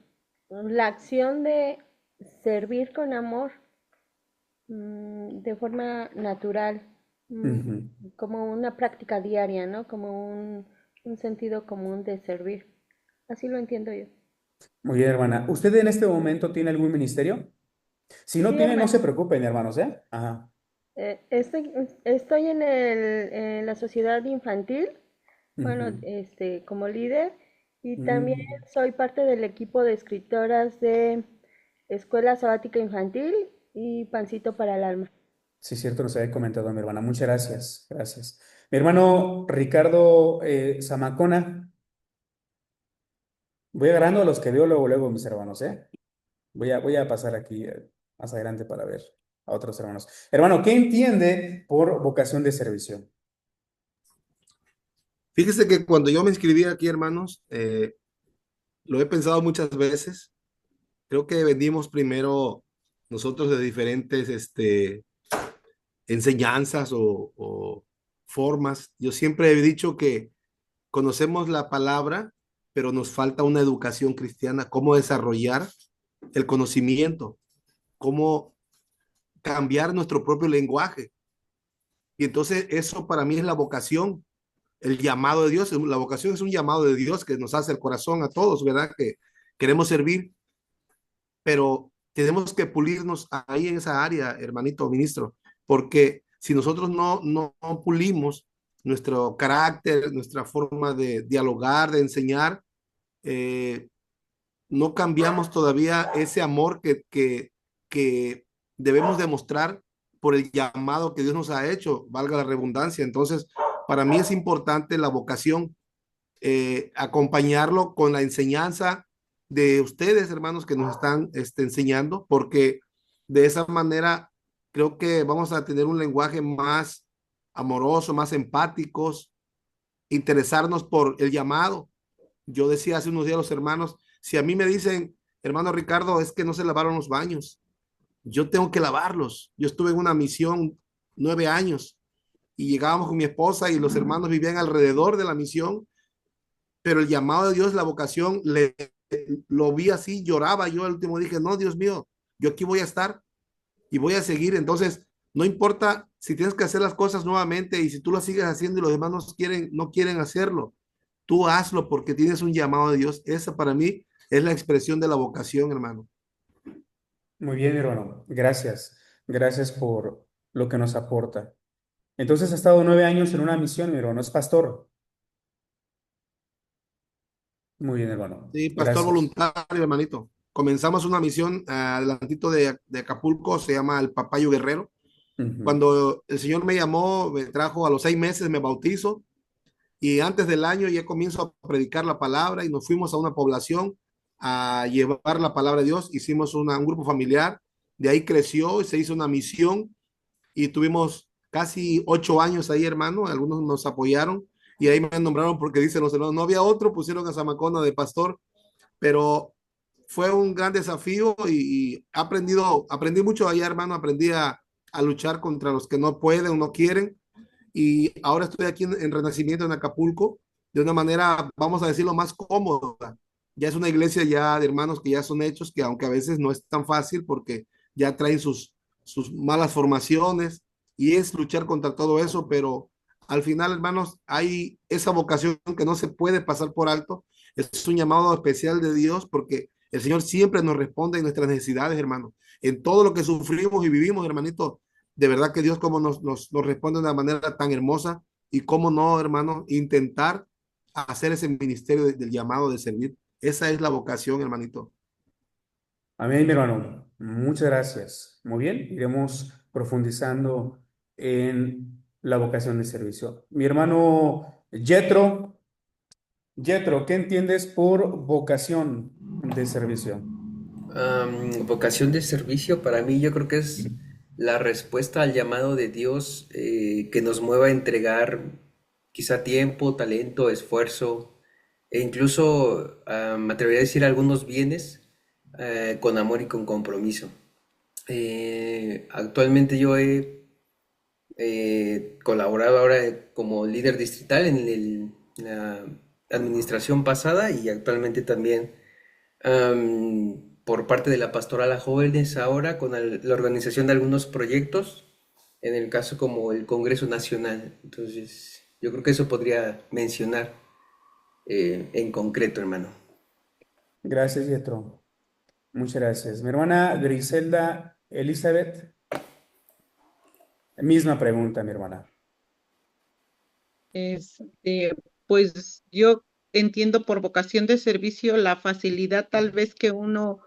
la acción de servir con amor, de forma natural, mm, Ujú. como una práctica diaria, ¿no? Como un sentido común de servir. Así lo entiendo yo. Muy bien, hermana. ¿Usted en este momento tiene algún ministerio? Si no Sí, tiene, no hermano. se preocupen, hermanos, ¿eh? Ajá. Estoy en la sociedad infantil, bueno, Ujú. como líder, y también Mm. soy parte del equipo de escritoras de Escuela Sabática Infantil y Pancito para el Alma. Sí, cierto, nos había comentado mi hermana. Muchas gracias. Gracias. Mi hermano Ricardo Zamacona, voy agarrando a los que veo luego, luego, mis hermanos, ¿eh? Voy a pasar aquí más adelante para ver a otros hermanos. Hermano, ¿qué entiende por vocación de servicio? Fíjese que cuando yo me inscribí aquí, hermanos, lo he pensado muchas veces. Creo que venimos primero nosotros de diferentes enseñanzas o formas. Yo siempre he dicho que conocemos la palabra, pero nos falta una educación cristiana, cómo desarrollar el conocimiento, cómo cambiar nuestro propio lenguaje. Y entonces eso para mí es la vocación, el llamado de Dios. La vocación es un llamado de Dios que nos hace el corazón a todos, ¿verdad? Que queremos servir, pero tenemos que pulirnos ahí en esa área, hermanito ministro, porque si nosotros no pulimos nuestro carácter, nuestra forma de dialogar, de enseñar, eh, no cambiamos todavía ese amor que debemos demostrar por el llamado que Dios nos ha hecho, valga la redundancia. Entonces, para mí es importante la vocación, acompañarlo con la enseñanza de ustedes, hermanos, que nos están enseñando, porque de esa manera creo que vamos a tener un lenguaje más amoroso, más empáticos, interesarnos por el llamado. Yo decía hace unos días a los hermanos, si a mí me dicen, hermano Ricardo, es que no se lavaron los baños, yo tengo que lavarlos. Yo estuve en una misión 9 años y llegábamos con mi esposa y los hermanos vivían alrededor de la misión, pero el llamado de Dios, la vocación, lo vi así, lloraba. Yo al último dije, no, Dios mío, yo aquí voy a estar y voy a seguir. Entonces, no importa si tienes que hacer las cosas nuevamente y si tú lo sigues haciendo y los demás no quieren hacerlo, tú hazlo porque tienes un llamado de Dios. Esa para mí es la expresión de la vocación, hermano. Muy bien, mi hermano. Gracias. Gracias por lo que nos aporta. Entonces ha estado 9 años en una misión, mi hermano. Es pastor. Muy bien, hermano. Sí, pastor Gracias. voluntario, hermanito. Comenzamos una misión adelantito de Acapulco, se llama el Papayo Guerrero. Ujú. Cuando el Señor me llamó, me trajo a los 6 meses, me bautizo y antes del año ya comienzo a predicar la palabra y nos fuimos a una población a llevar la palabra de Dios. Hicimos un grupo familiar, de ahí creció y se hizo una misión y tuvimos casi 8 años ahí, hermano. Algunos nos apoyaron y ahí me nombraron porque dicen los hermanos, no había otro, pusieron a Zamacona de pastor, pero fue un gran desafío y aprendí mucho allá, hermano. Aprendí a luchar contra los que no pueden o no quieren y ahora estoy aquí en Renacimiento, en Acapulco, de una manera, vamos a decirlo, más cómoda. Ya es una iglesia ya de hermanos que ya son hechos, que aunque a veces no es tan fácil porque ya traen sus malas formaciones y es luchar contra todo eso, pero al final, hermanos, hay esa vocación que no se puede pasar por alto. Es un llamado especial de Dios porque el Señor siempre nos responde en nuestras necesidades, hermano. En todo lo que sufrimos y vivimos, hermanito, de verdad que Dios como nos responde de una manera tan hermosa y cómo no, hermano, intentar hacer ese ministerio del llamado de servir. Esa es la vocación, hermanito. Amén, mi hermano. Muchas gracias. Muy bien. Iremos profundizando en la vocación de servicio. Mi hermano Yetro, ¿qué entiendes por vocación de servicio? Vocación de servicio para mí yo creo que es la respuesta al llamado de Dios, que nos mueva a entregar quizá tiempo, talento, esfuerzo e incluso me atrevería a decir algunos bienes, con amor y con compromiso. Actualmente yo he colaborado ahora como líder distrital la administración pasada y actualmente también por parte de la Pastoral a Jóvenes ahora con la organización de algunos proyectos, en el caso como el Congreso Nacional. Entonces, yo creo que eso podría mencionar en concreto, hermano. Gracias, Yetro. Muchas gracias. Mi hermana Griselda Elizabeth, misma pregunta, mi hermana. Este, pues yo entiendo por vocación de servicio la facilidad tal vez que uno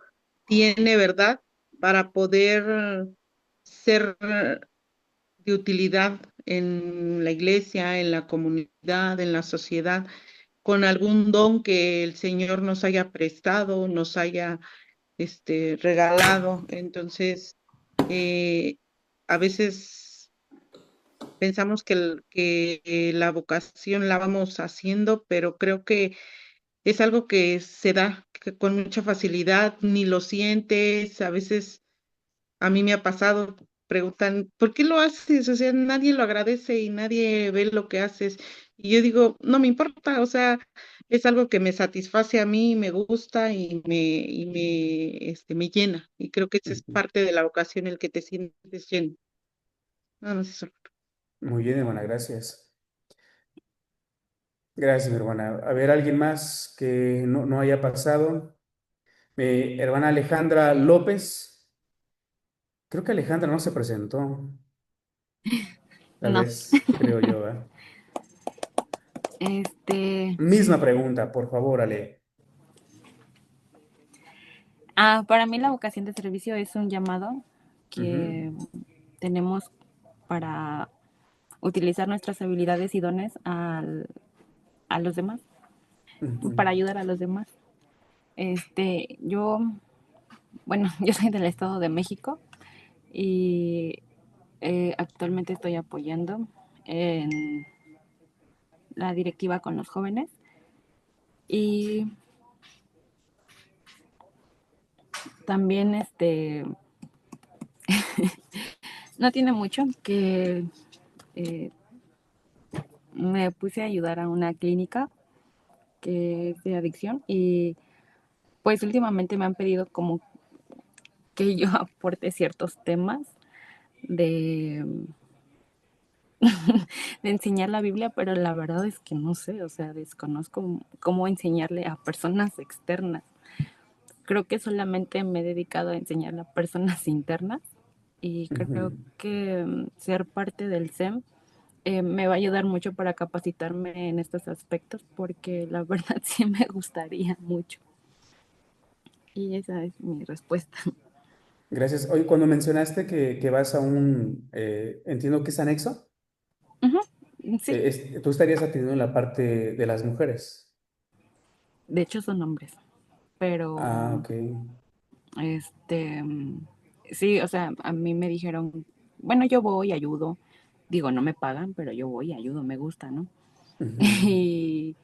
tiene, ¿verdad? Para poder ser de utilidad en la iglesia, en la comunidad, en la sociedad, con algún don que el Señor nos haya prestado, nos haya regalado. Entonces, eh, a veces pensamos que la vocación la vamos haciendo, pero creo que es algo que se da que con mucha facilidad, ni lo sientes. A veces a mí me ha pasado, preguntan, ¿por qué lo haces? O sea, nadie lo agradece y nadie ve lo que haces. Y yo digo, no me importa, o sea, es algo que me satisface a mí, me gusta me llena. Y creo que esa es Ujú. parte de la vocación, el que te sientes lleno. Nada más eso. Muy bien, hermana, gracias. Gracias, mi hermana. A ver, ¿alguien más que no haya pasado? Hermana Alejandra López. Creo que Alejandra no se presentó. Tal No, vez, creo yo, ¿eh? este, Misma pregunta, por favor, Ale. para mí la vocación de servicio es un llamado Ujú, que tenemos para utilizar nuestras habilidades y dones a los demás, ujú, para ayudar a los demás. Yo, bueno, yo soy del Estado de México y actualmente estoy apoyando en la directiva con los jóvenes y también no tiene mucho que eh, me puse a ayudar a una clínica que es de adicción y pues últimamente me han pedido como que yo aporte ciertos temas de, de enseñar la Biblia, pero la verdad es que no sé, o sea, desconozco cómo enseñarle a personas externas. Creo que solamente me he dedicado a enseñar a personas internas y creo ujú. que ser parte del SEM me va a ayudar mucho para capacitarme en estos aspectos porque la verdad sí me gustaría mucho. Y esa es mi respuesta. Gracias. Oye, cuando mencionaste que vas a entiendo que es anexo, Ujú, sí, tú estarías atendiendo la parte de las mujeres. de hecho son hombres, Ah, pero ok. este, sí, o sea, a mí me dijeron, bueno, yo voy, ayudo, digo, no me pagan, pero yo voy, ayudo, me gusta, ¿no? Ujú, Y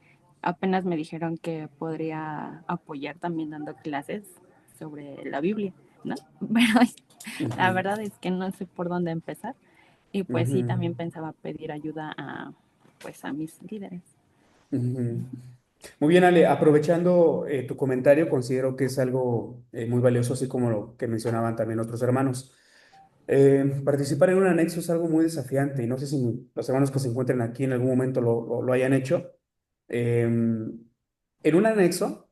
apenas me dijeron que podría apoyar también dando clases sobre la Biblia, ¿no? Pero la ujú, verdad es que no sé por dónde empezar. Y pues sí, ujú, también pensaba pedir ayuda pues a mis líderes. ujú. Muy bien, Ale, aprovechando tu comentario, considero que es algo muy valioso, así como lo que mencionaban también otros hermanos. Participar en un anexo es algo muy desafiante y no sé si los hermanos que se encuentren aquí en algún momento lo hayan hecho. En un anexo,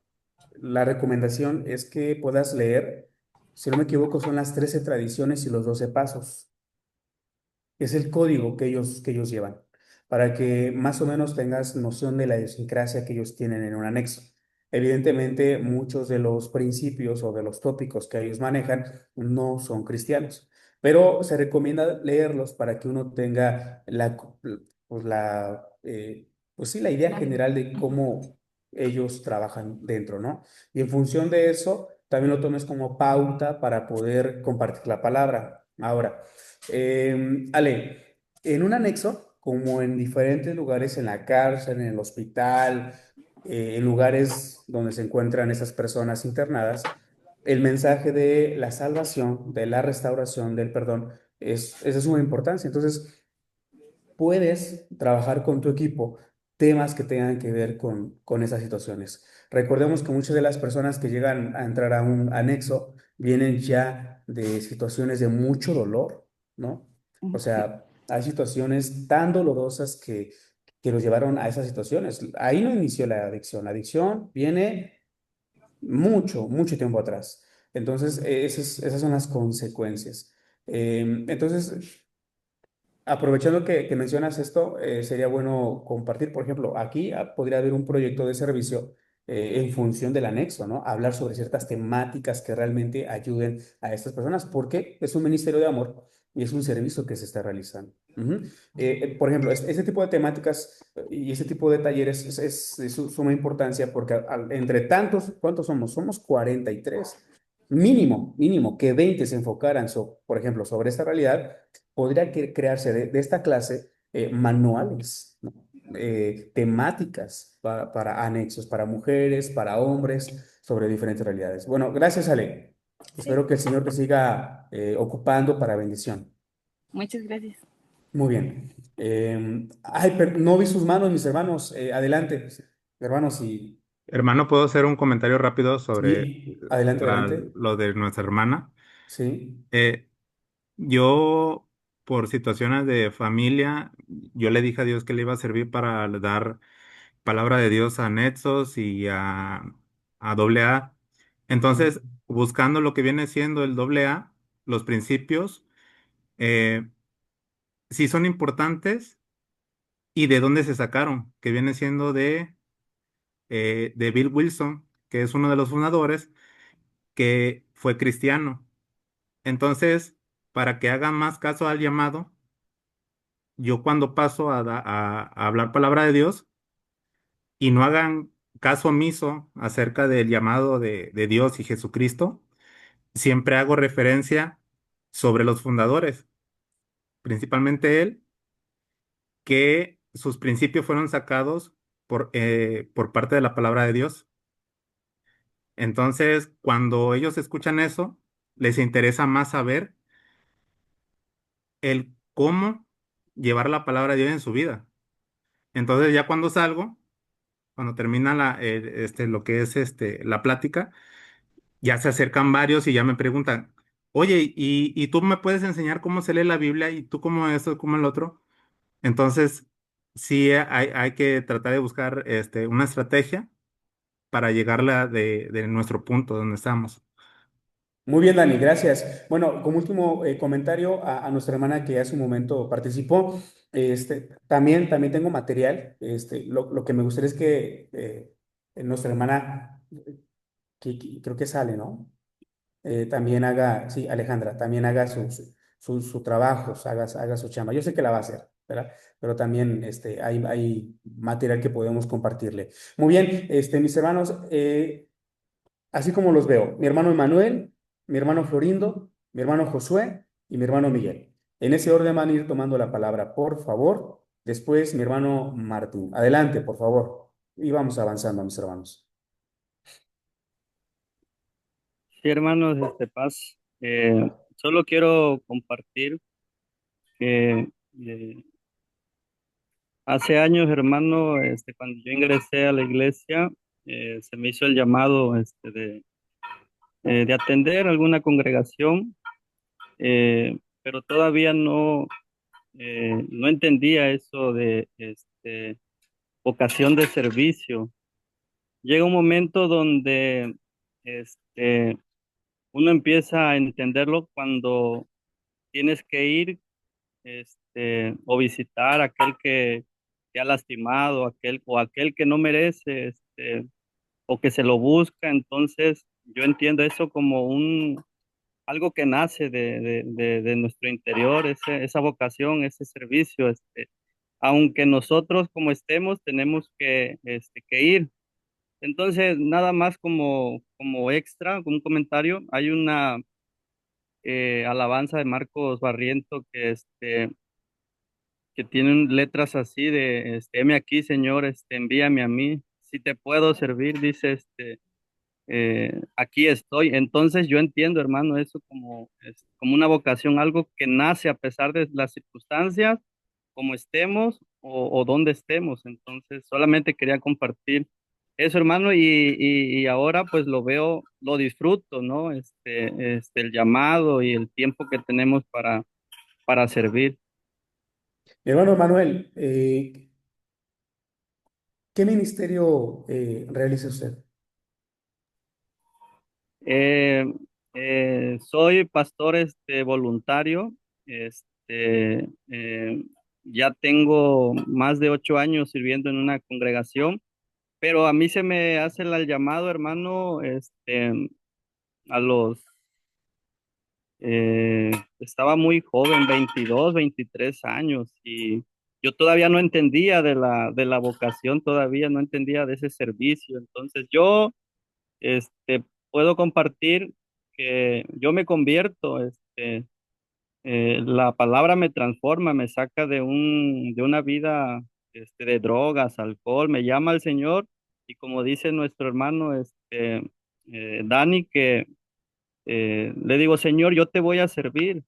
la recomendación es que puedas leer, si no me equivoco, son las 13 tradiciones y los 12 pasos. Es el código que ellos llevan, para que más o menos tengas noción de la idiosincrasia que ellos tienen en un anexo. Evidentemente, muchos de los principios o de los tópicos que ellos manejan no son cristianos, pero se recomienda leerlos para que uno tenga pues pues sí, la idea Claro. general de cómo ellos trabajan dentro, ¿no? Y en función de eso, también lo tomes como pauta para poder compartir la palabra. Ahora, Ale, en un anexo, como en diferentes lugares, en la cárcel, en el hospital, en lugares donde se encuentran esas personas internadas, el mensaje de la salvación, de la restauración, del perdón, es de suma importancia. Entonces, puedes trabajar con tu equipo temas que tengan que ver con esas situaciones. Recordemos que muchas de las personas que llegan a entrar a un anexo vienen ya de situaciones de mucho dolor, ¿no? O Sí, sea, hay situaciones tan dolorosas que los llevaron a esas situaciones. Ahí no inició la adicción viene mucho tiempo atrás. Entonces, esas son las consecuencias. Entonces, aprovechando que mencionas esto, sería bueno compartir, por ejemplo, aquí podría haber un proyecto de servicio en función del anexo, ¿no? Hablar sobre ciertas temáticas que realmente ayuden a estas personas, porque es un ministerio de amor y es un servicio que se está realizando. Ujú. Por ejemplo, este tipo de temáticas y ese tipo de talleres es de suma importancia porque entre tantos, ¿cuántos somos? Somos 43. Mínimo, que 20 se enfocaran, por ejemplo, sobre esta realidad, podría crearse de esta clase manuales, ¿no? Temáticas para anexos, para mujeres, para hombres, sobre diferentes realidades. Bueno, gracias, Ale. Sí. Espero que el Señor te siga ocupando para bendición. Muchas gracias. Muy bien. Ay, pero no vi sus manos, mis hermanos. Adelante, hermanos, y Hermano, ¿puedo hacer un comentario rápido sobre sí, adelante, adelante. lo de nuestra hermana? Sí. Eh, yo, por situaciones de familia, yo le dije a Dios que le iba a servir para dar palabra de Dios a Nexos y a doble A. Entonces, buscando lo que viene siendo el doble A, los principios, eh, sí son importantes y de dónde se sacaron, que viene siendo de Bill Wilson, que es uno de los fundadores, que fue cristiano. Entonces, para que hagan más caso al llamado, yo cuando paso a hablar palabra de Dios y no hagan caso omiso acerca del llamado de Dios y Jesucristo, siempre hago referencia sobre los fundadores, principalmente él, que sus principios fueron sacados por parte de la palabra de Dios. Entonces, cuando ellos escuchan eso, les interesa más saber el cómo llevar la palabra de Dios en su vida. Entonces, ya cuando salgo, cuando termina lo que es la plática, ya se acercan varios y ya me preguntan, oye, ¿y tú me puedes enseñar cómo se lee la Biblia? ¿Y tú cómo esto, cómo el otro? Entonces, sí hay que tratar de buscar una estrategia para llegarla de nuestro punto donde estamos. Muy bien, Dani, gracias. Bueno, como último comentario a nuestra hermana que hace un momento participó, también tengo material. Lo que me gustaría es que nuestra hermana, que creo que sale, ¿no? También haga, sí, Alejandra, también haga su trabajo, haga su chamba. Yo sé que la va a hacer, ¿verdad? Pero también hay material que podemos compartirle. Muy bien, mis hermanos, así como los veo, mi hermano Emanuel, mi hermano Florindo, mi hermano Josué y mi hermano Miguel. En ese orden van a ir tomando la palabra, por favor. Después mi hermano Martín. Adelante, por favor. Y vamos avanzando, mis hermanos. Sí, hermanos, paz. Solo quiero compartir que hace años, hermano, cuando yo ingresé a la iglesia, se me hizo el llamado de atender alguna congregación, pero todavía no entendía eso de vocación de servicio. Llega un momento donde este, uno empieza a entenderlo cuando tienes que ir o visitar a aquel que te ha lastimado, aquel que no merece, o que se lo busca. Entonces, yo entiendo eso como algo que nace de nuestro interior, esa vocación, ese servicio, aunque nosotros como estemos, tenemos que ir. Entonces, nada más como extra, como un comentario, hay una alabanza de Marcos Barriento que tienen letras así de, heme aquí, Señor, envíame a mí, si te puedo servir, dice, aquí estoy. Entonces yo entiendo, hermano, eso como una vocación, algo que nace a pesar de las circunstancias, como estemos o donde estemos. Entonces solamente quería compartir eso, hermano, y ahora pues lo veo, lo disfruto, ¿no? El llamado y el tiempo que tenemos para servir. Mi hermano Manuel, ¿qué ministerio realiza usted? Eh, Soy pastor voluntario. Ya tengo más de 8 años sirviendo en una congregación, pero a mí se me hace el llamado, hermano, a los estaba muy joven, 22, 23 años, y yo todavía no entendía de la vocación, todavía no entendía de ese servicio. Entonces yo, puedo compartir que yo me convierto, la palabra me transforma, me saca de una vida, de drogas, alcohol, me llama al Señor, y como dice nuestro hermano, Dani, que le digo, Señor, yo te voy a servir,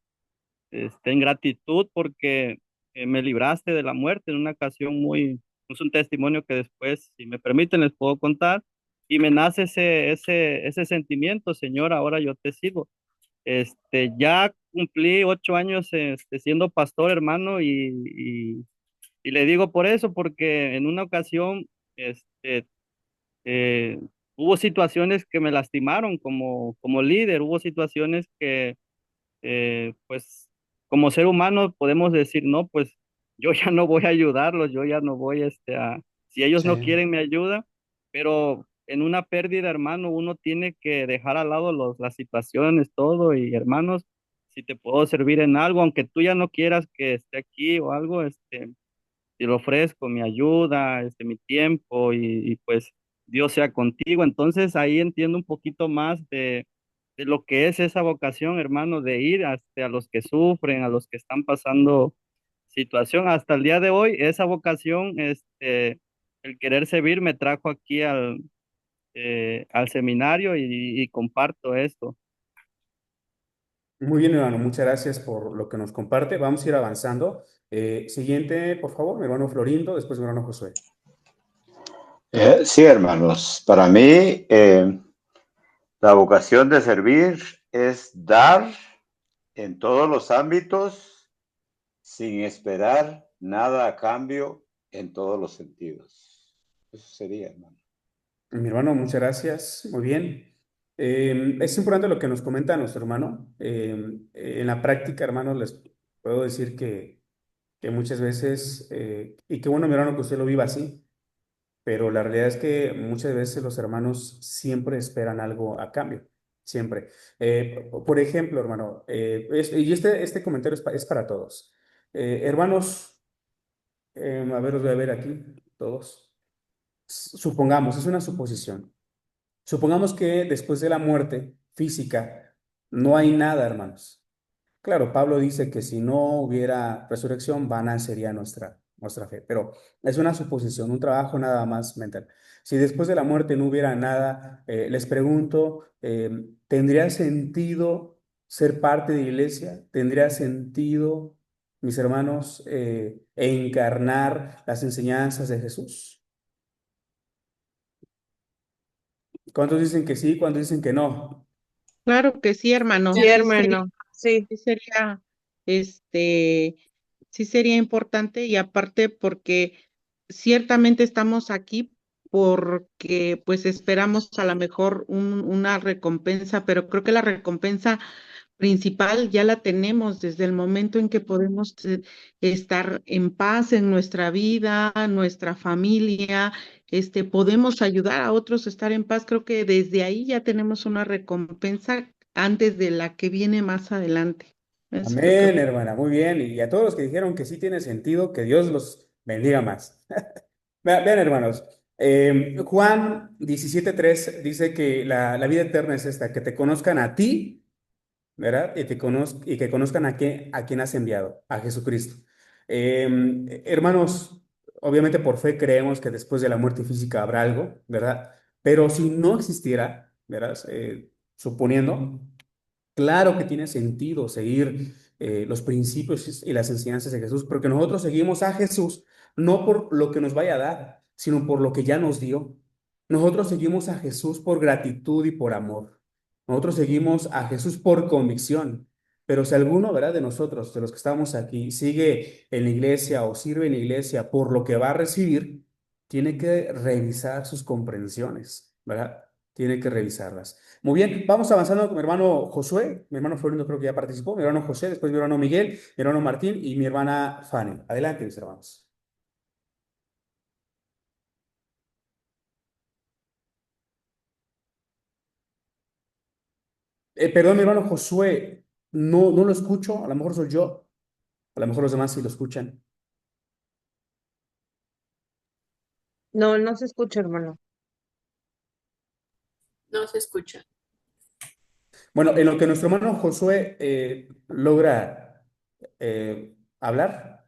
en gratitud porque me libraste de la muerte en una ocasión muy, es un testimonio que después, si me permiten, les puedo contar, y me nace ese sentimiento, Señor, ahora yo te sigo. Ya cumplí 8 años, siendo pastor, hermano, y le digo por eso, porque en una ocasión, eh, hubo situaciones que me lastimaron como líder, hubo situaciones que, pues, como ser humano podemos decir, no, pues, yo ya no voy a ayudarlos, yo ya no voy, si ellos no Sí. quieren mi ayuda, pero en una pérdida, hermano, uno tiene que dejar al lado las situaciones, todo, y hermanos, si te puedo servir en algo, aunque tú ya no quieras que esté aquí o algo, te lo ofrezco, mi ayuda, mi tiempo, y pues Dios sea contigo. Entonces ahí entiendo un poquito más de lo que es esa vocación, hermano, de ir hasta a los que sufren, a los que están pasando situación. Hasta el día de hoy, esa vocación, el querer servir me trajo aquí al seminario, y comparto esto. Muy bien, hermano, muchas gracias por lo que nos comparte. Vamos a ir avanzando. Siguiente, por favor, mi hermano Florindo, después mi hermano Josué. Sí, hermanos, para mí la vocación de servir es dar en todos los ámbitos sin esperar nada a cambio en todos los sentidos. Eso sería, hermano. Mi hermano, muchas gracias. Muy bien. Es importante lo que nos comenta nuestro hermano. En la práctica, hermanos, les puedo decir que muchas veces, y qué bueno, mi hermano, que usted lo viva así, pero la realidad es que muchas veces los hermanos siempre esperan algo a cambio, siempre. Por ejemplo, hermano, y este comentario es para todos. Hermanos, a ver, los voy a ver aquí, todos. Supongamos, es una suposición. Supongamos que después de la muerte física no hay nada, hermanos. Claro, Pablo dice que si no hubiera resurrección, vana sería nuestra fe, pero es una suposición, un trabajo nada más mental. Si después de la muerte no hubiera nada, les pregunto, ¿tendría sentido ser parte de iglesia? ¿Tendría sentido, mis hermanos, encarnar las enseñanzas de Jesús? ¿Cuántos dicen que sí? ¿Cuántos dicen que no? Claro que sí, hermano. Sí, hermano, sí. Sí sería, este, sí sería importante, y aparte porque ciertamente estamos aquí porque pues esperamos a lo mejor una recompensa, pero creo que la recompensa principal ya la tenemos desde el momento en que podemos estar en paz en nuestra vida, nuestra familia, podemos ayudar a otros a estar en paz. Creo que desde ahí ya tenemos una recompensa antes de la que viene más adelante. Eso es lo que Amén, hermana, muy bien. Y a todos los que dijeron que sí tiene sentido, que Dios los bendiga más. Vean, hermanos, Juan 17:3 dice que la vida eterna es esta, que te conozcan a ti, ¿verdad? Y que conozcan a quien has enviado, a Jesucristo. Hermanos, obviamente por fe creemos que después de la muerte física habrá algo, ¿verdad? Pero si no existiera, ¿verdad? Suponiendo, claro que tiene sentido seguir los principios y las enseñanzas de Jesús, porque nosotros seguimos a Jesús no por lo que nos vaya a dar, sino por lo que ya nos dio. Nosotros seguimos a Jesús por gratitud y por amor. Nosotros seguimos a Jesús por convicción. Pero si alguno, ¿verdad? De nosotros, de los que estamos aquí, sigue en la iglesia o sirve en la iglesia por lo que va a recibir, tiene que revisar sus comprensiones, ¿verdad? Tiene que revisarlas. Muy bien, vamos avanzando con mi hermano Josué, mi hermano Florindo creo que ya participó, mi hermano José, después mi hermano Miguel, mi hermano Martín y mi hermana Fanny. Adelante, mis hermanos. Perdón, mi hermano Josué, no lo escucho, a lo mejor soy yo, a lo mejor los demás sí lo escuchan. No, no se escucha, hermano. No se escucha. Bueno, en lo que nuestro hermano Josué logra hablar,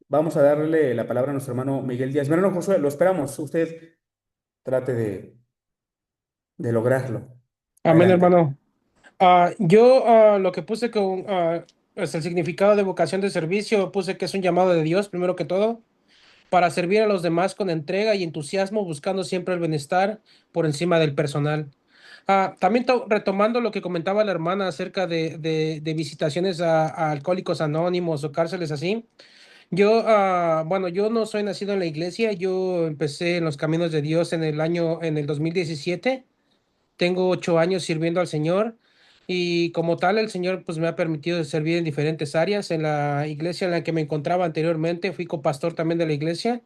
vamos a darle la palabra a nuestro hermano Miguel Díaz. Mi hermano Josué, lo esperamos. Usted trate de lograrlo. Amén, Adelante. hermano. Yo lo que puse con es el significado de vocación de servicio, puse que es un llamado de Dios, primero que todo, para servir a los demás con entrega y entusiasmo, buscando siempre el bienestar por encima del personal. También retomando lo que comentaba la hermana acerca de visitaciones a alcohólicos anónimos o cárceles así. Yo, bueno, yo no soy nacido en la iglesia, yo empecé en los caminos de Dios en el 2017. Tengo 8 años sirviendo al Señor y como tal el Señor pues me ha permitido servir en diferentes áreas. En la iglesia en la que me encontraba anteriormente fui copastor también de la iglesia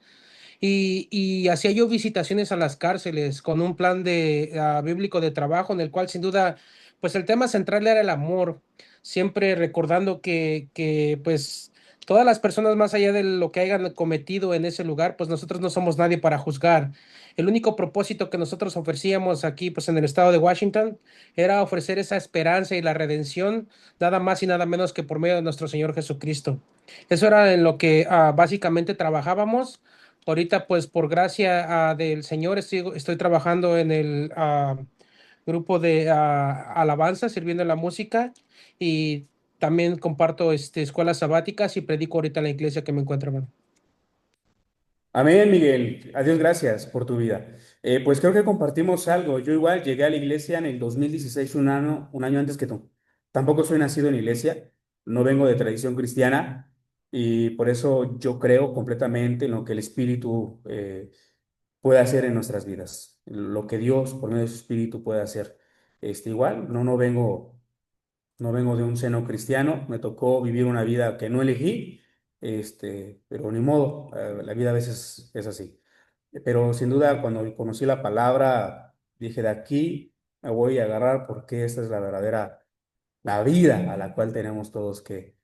y hacía yo visitaciones a las cárceles con un plan bíblico de trabajo en el cual sin duda pues el tema central era el amor, siempre recordando que pues todas las personas más allá de lo que hayan cometido en ese lugar, pues nosotros no somos nadie para juzgar. El único propósito que nosotros ofrecíamos aquí pues en el estado de Washington era ofrecer esa esperanza y la redención, nada más y nada menos que por medio de nuestro Señor Jesucristo. Eso era en lo que básicamente trabajábamos. Ahorita, pues por gracia del Señor, estoy trabajando en el grupo de alabanza, sirviendo en la música y también comparto escuelas sabáticas y predico ahorita en la iglesia que me encuentro, hermano. Amén, Miguel. Adiós, gracias por tu vida. Pues creo que compartimos algo. Yo igual llegué a la iglesia en el 2016, un año antes que tú. Tampoco soy nacido en iglesia, no vengo de tradición cristiana y por eso yo creo completamente en lo que el Espíritu puede hacer en nuestras vidas, lo que Dios por medio de su Espíritu puede hacer. Igual, no vengo de un seno cristiano, me tocó vivir una vida que no elegí, pero ni modo, la vida a veces es así. Pero sin duda, cuando conocí la palabra, dije, de aquí me voy a agarrar porque esta es la verdadera, la vida a la cual tenemos todos que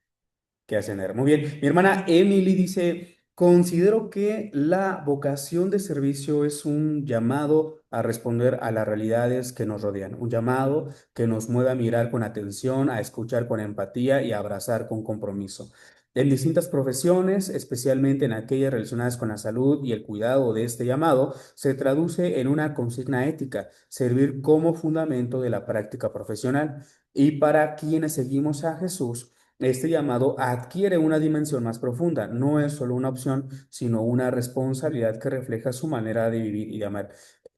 ascender. Muy bien. Mi hermana Emily dice, considero que la vocación de servicio es un llamado a responder a las realidades que nos rodean, un llamado que nos mueve a mirar con atención, a escuchar con empatía y a abrazar con compromiso. En distintas profesiones, especialmente en aquellas relacionadas con la salud y el cuidado de este llamado, se traduce en una consigna ética, servir como fundamento de la práctica profesional. Y para quienes seguimos a Jesús, este llamado adquiere una dimensión más profunda. No es solo una opción, sino una responsabilidad que refleja su manera de vivir y de amar.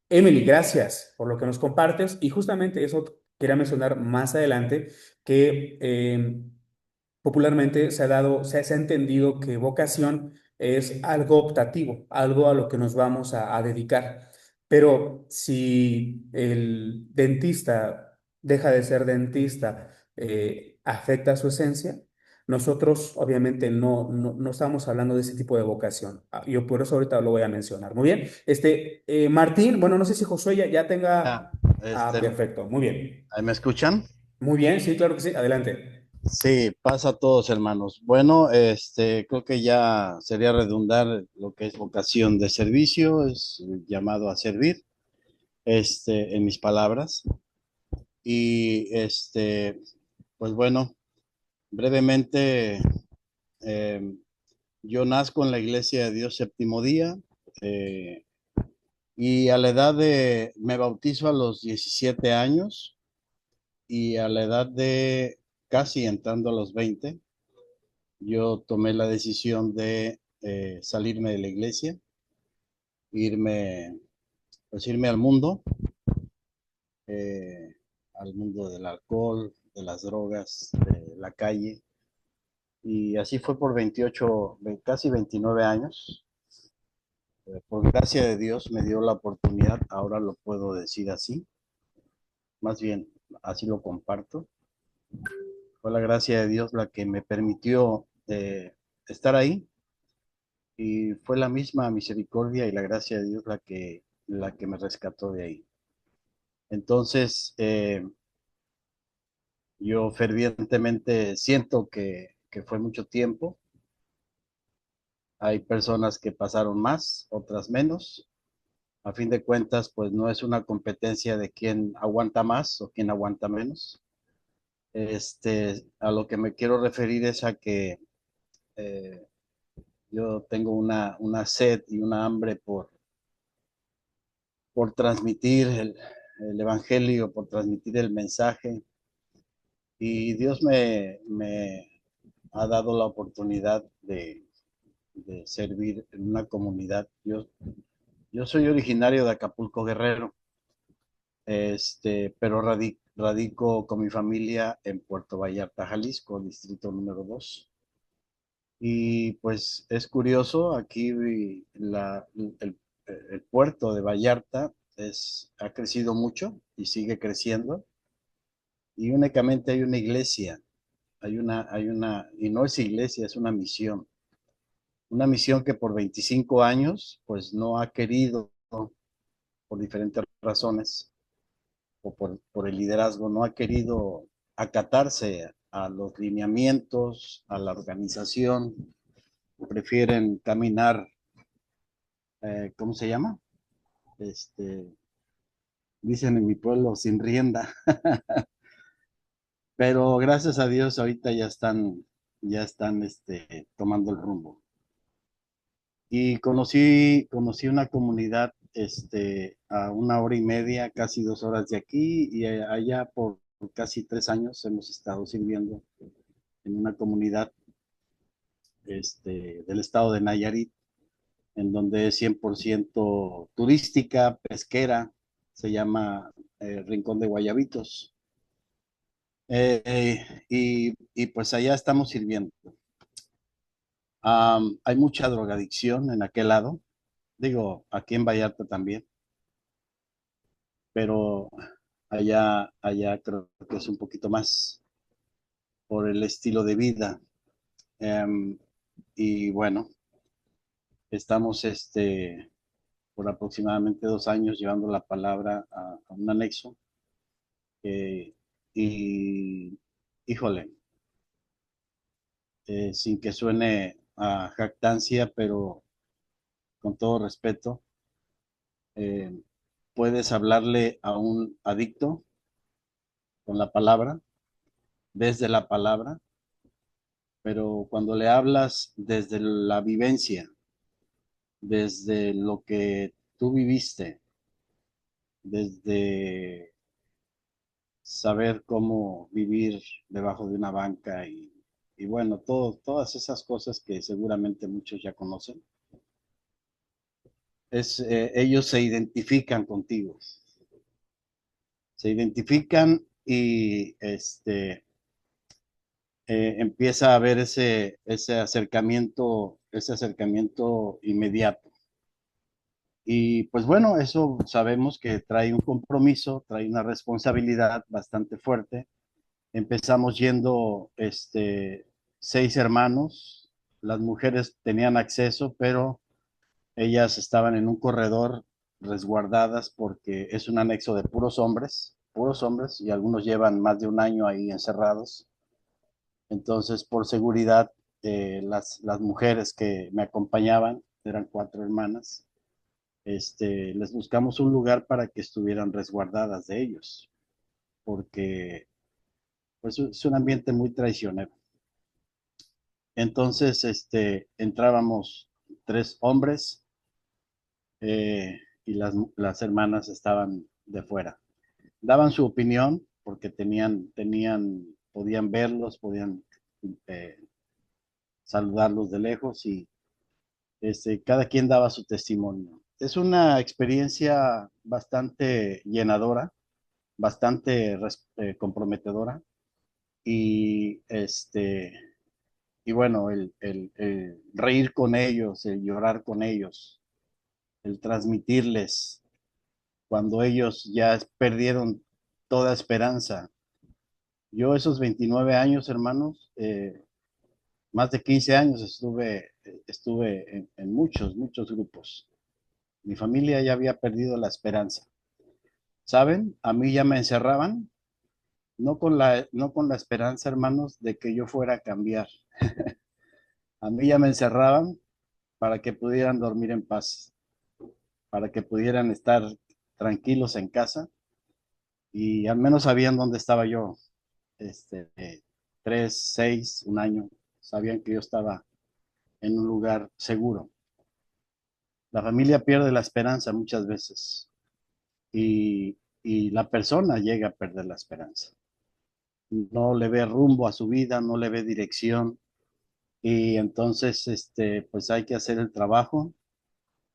Emily, gracias por lo que nos compartes. Y justamente eso quería mencionar más adelante, que popularmente se ha entendido que vocación es algo optativo, algo a lo que nos vamos a dedicar. Pero si el dentista deja de ser dentista, afecta su esencia, nosotros obviamente no estamos hablando de ese tipo de vocación. Yo por eso ahorita lo voy a mencionar. Muy bien. Martín, bueno, no sé si Josué ya Ah, tenga... este, Perfecto, muy bien. ¿ahí me escuchan? Muy bien, sí, claro que sí. Adelante. Sí, pasa a todos, hermanos. Bueno, creo que ya sería redundar lo que es vocación de servicio, es llamado a servir, en mis palabras. Y pues bueno, brevemente, eh, yo nazco en la Iglesia de Dios Séptimo Día, eh, y a la edad me bautizo a los 17 años y a la edad de casi entrando a los 20, yo tomé la decisión de salirme de la iglesia, irme, pues irme eh, al mundo del alcohol, de las drogas, de la calle. Y así fue por 28, casi 29 años. Por gracia de Dios me dio la oportunidad, ahora lo puedo decir así, más bien así lo comparto. Fue la gracia de Dios la que me permitió estar ahí y fue la misma misericordia y la gracia de Dios la que me rescató de ahí. Entonces, Yo fervientemente siento que fue mucho tiempo. Hay personas que pasaron más, otras menos. A fin de cuentas, pues no es una competencia de quién aguanta más o quién aguanta menos. A lo que me quiero referir es a que eh, yo tengo una sed y una hambre por transmitir el evangelio, por transmitir el mensaje. Y Dios me ha dado la oportunidad de servir en una comunidad. Yo soy originario de Acapulco, Guerrero, pero radico con mi familia en Puerto Vallarta, Jalisco, distrito número 2. Y pues es curioso, aquí el puerto de Vallarta ha crecido mucho y sigue creciendo. Y únicamente hay una iglesia, y no es iglesia, es una misión. Una misión que por 25 años, pues no ha querido, por diferentes razones, o por el liderazgo, no ha querido acatarse a los lineamientos, a la organización, prefieren caminar, ¿cómo se llama? Dicen en mi pueblo, sin rienda. Pero gracias a Dios ahorita ya están tomando el rumbo. Y conocí una comunidad a 1 hora y media, casi 2 horas de aquí, y allá por casi 3 años hemos estado sirviendo en una comunidad del estado de Nayarit, en donde es 100% turística, pesquera, se llama Rincón de Guayabitos. Y pues allá estamos sirviendo. Hay mucha drogadicción en aquel lado, digo, aquí en Vallarta también, pero allá creo que es un poquito más por el estilo de vida. Em, y bueno, estamos por aproximadamente 2 años llevando la palabra a un anexo. Y híjole, sin que suene a jactancia, pero con todo respeto, eh, puedes hablarle a un adicto con la palabra, desde la palabra, pero cuando le hablas desde la vivencia, desde lo que tú viviste, desde saber cómo vivir debajo de una banca y bueno, todas esas cosas que seguramente muchos ya conocen, ellos se identifican contigo, se identifican y empieza a haber ese acercamiento inmediato. Y pues bueno, eso sabemos que trae un compromiso, trae una responsabilidad bastante fuerte. Empezamos yendo 6 hermanos, las mujeres tenían acceso, pero ellas estaban en un corredor resguardadas porque es un anexo de puros hombres, y algunos llevan más de un año ahí encerrados. Entonces, por seguridad, las mujeres que me acompañaban, eran 4 hermanas, les buscamos un lugar para que estuvieran resguardadas de ellos, porque pues, es un ambiente muy traicionero. Entonces, entrábamos 3 hombres, y las hermanas estaban de fuera. Daban su opinión porque podían verlos, podían eh, saludarlos de lejos, y cada quien daba su testimonio. Es una experiencia bastante llenadora, bastante comprometedora, y y bueno, el reír con ellos, el llorar con ellos, el transmitirles cuando ellos ya perdieron toda esperanza. Yo esos 29 años, hermanos, más de 15 años estuve en muchos grupos. Mi familia ya había perdido la esperanza. ¿Saben? A mí ya me encerraban, no con la esperanza, hermanos, de que yo fuera a cambiar. A mí ya me encerraban para que pudieran dormir en paz, para que pudieran estar tranquilos en casa y al menos sabían dónde estaba yo, este, 3, 6, un año, sabían que yo estaba en un lugar seguro. La familia pierde la esperanza muchas veces y la persona llega a perder la esperanza. No le ve rumbo a su vida, no le ve dirección y entonces pues hay que hacer el trabajo,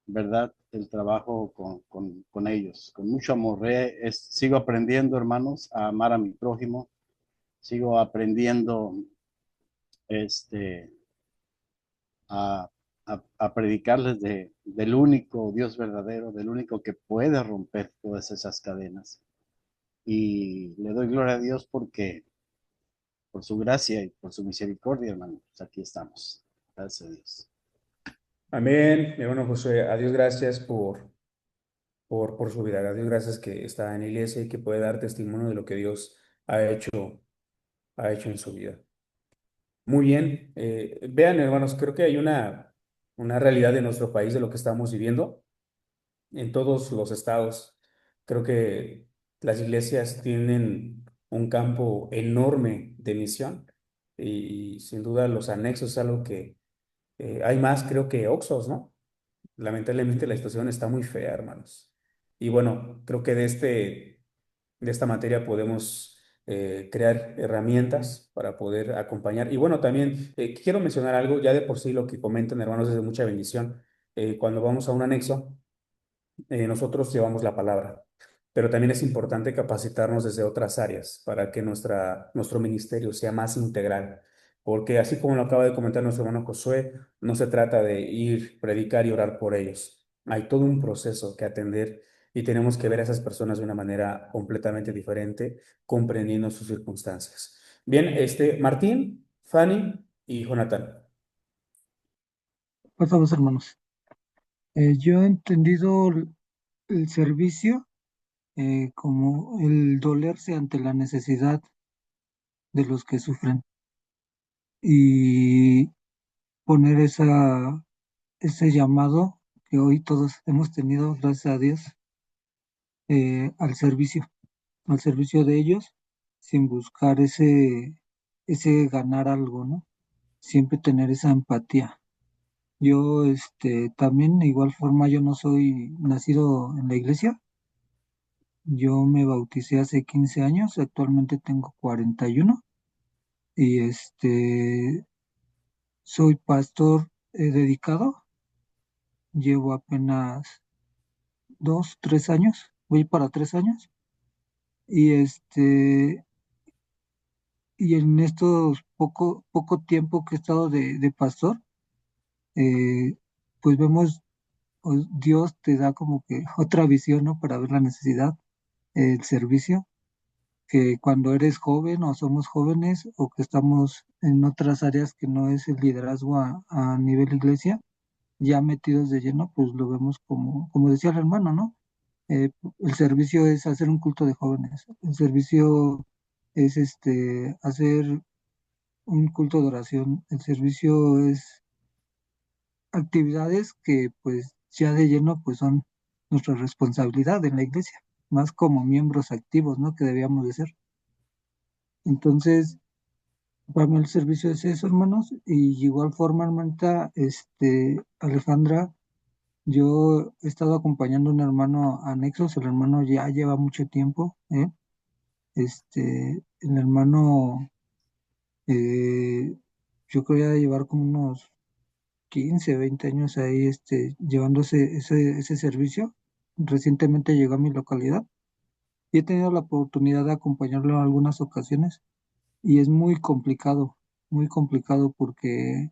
¿verdad? El trabajo con ellos, con mucho amor. Sigo aprendiendo, hermanos, a amar a mi prójimo, sigo aprendiendo este, a, a predicarles del único Dios verdadero, del único que puede romper todas esas cadenas. Y le doy gloria a Dios porque por su gracia y por su misericordia, hermano, pues aquí estamos. Gracias a Dios. Amén, mi hermano Josué. A Dios gracias por su vida. A Dios gracias que está en la iglesia y que puede dar testimonio de lo que Dios ha hecho en su vida. Muy bien. Vean, hermanos, creo que hay una realidad de nuestro país de lo que estamos viviendo en todos los estados. Creo que las iglesias tienen un campo enorme de misión y, sin duda los anexos es algo que hay más, creo que Oxxos, ¿no? Lamentablemente la situación está muy fea, hermanos. Y bueno, creo que de esta materia podemos crear herramientas para poder acompañar. Y bueno, también quiero mencionar algo, ya de por sí lo que comentan, hermanos, es de mucha bendición. Cuando vamos a un anexo, nosotros llevamos la palabra, pero también es importante capacitarnos desde otras áreas para que nuestro ministerio sea más integral. Porque así como lo acaba de comentar nuestro hermano Josué, no se trata de ir, predicar y orar por ellos. Hay todo un proceso que atender y tenemos que ver a esas personas de una manera completamente diferente, comprendiendo sus circunstancias. Bien, Martín, Fanny y Jonathan. Pasados hermanos. Yo he entendido el servicio como el dolerse ante la necesidad de los que sufren y poner ese llamado que hoy todos hemos tenido, gracias a Dios, al servicio de ellos, sin buscar ese ganar algo, ¿no? Siempre tener esa empatía. Yo, también, de igual forma, yo no soy nacido en la iglesia. Yo me bauticé hace 15 años, actualmente tengo 41 y soy pastor dedicado. Llevo apenas 2, 3 años, voy para 3 años y y en estos poco tiempo que he estado de pastor, eh, pues vemos, pues, Dios te da como que otra visión, ¿no? Para ver la necesidad, el servicio, que cuando eres joven o somos jóvenes o que estamos en otras áreas que no es el liderazgo a nivel iglesia, ya metidos de lleno, pues lo vemos como decía el hermano, ¿no? El servicio es hacer un culto de jóvenes, el servicio es hacer un culto de oración, el servicio es actividades que pues ya de lleno pues son nuestra responsabilidad en la iglesia, más como miembros activos, ¿no? Que debíamos de ser. Entonces, para mí el servicio es eso, hermanos, y de igual forma, hermanita, Alejandra, yo he estado acompañando a un hermano a Nexos, el hermano ya lleva mucho tiempo, ¿eh? El hermano, eh, yo creo ya llevar como unos 15, 20 años ahí, llevando ese servicio. Recientemente llegó a mi localidad y he tenido la oportunidad de acompañarlo en algunas ocasiones y es muy complicado porque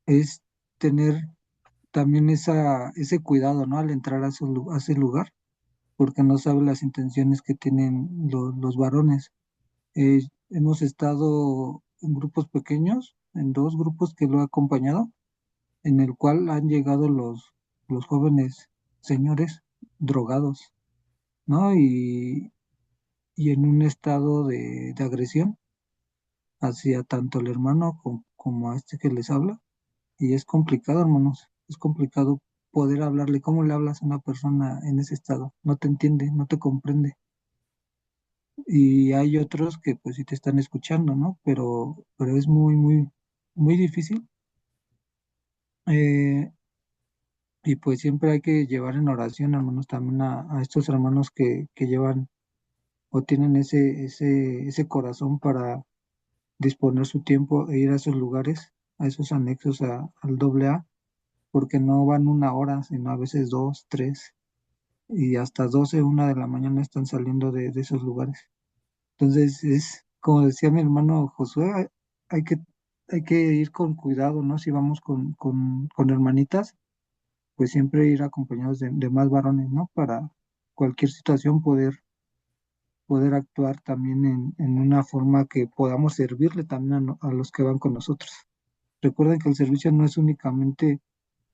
es tener también ese cuidado, ¿no? Al entrar a ese lugar, porque no sabe las intenciones que tienen los varones. Hemos estado en grupos pequeños, en 2 grupos que lo he acompañado, en el cual han llegado los jóvenes señores drogados, ¿no? Y y en un estado de agresión hacia tanto el hermano como a este que les habla. Y es complicado, hermanos, es complicado poder hablarle. ¿Cómo le hablas a una persona en ese estado? No te entiende, no te comprende. Y hay otros que pues sí te están escuchando, ¿no? Pero es muy, muy, muy difícil. Eh, y pues siempre hay que llevar en oración, hermanos, también a estos hermanos que llevan o tienen ese corazón para disponer su tiempo e ir a esos lugares, a esos anexos al doble A, porque no van una hora, sino a veces dos, tres, y hasta 12, 1 de la mañana están saliendo de esos lugares. Entonces es, como decía mi hermano Josué, hay que, hay que ir con cuidado, ¿no? Si vamos con hermanitas, pues siempre ir acompañados de más varones, ¿no? Para cualquier situación poder actuar también en una forma que podamos servirle también a los que van con nosotros. Recuerden que el servicio no es únicamente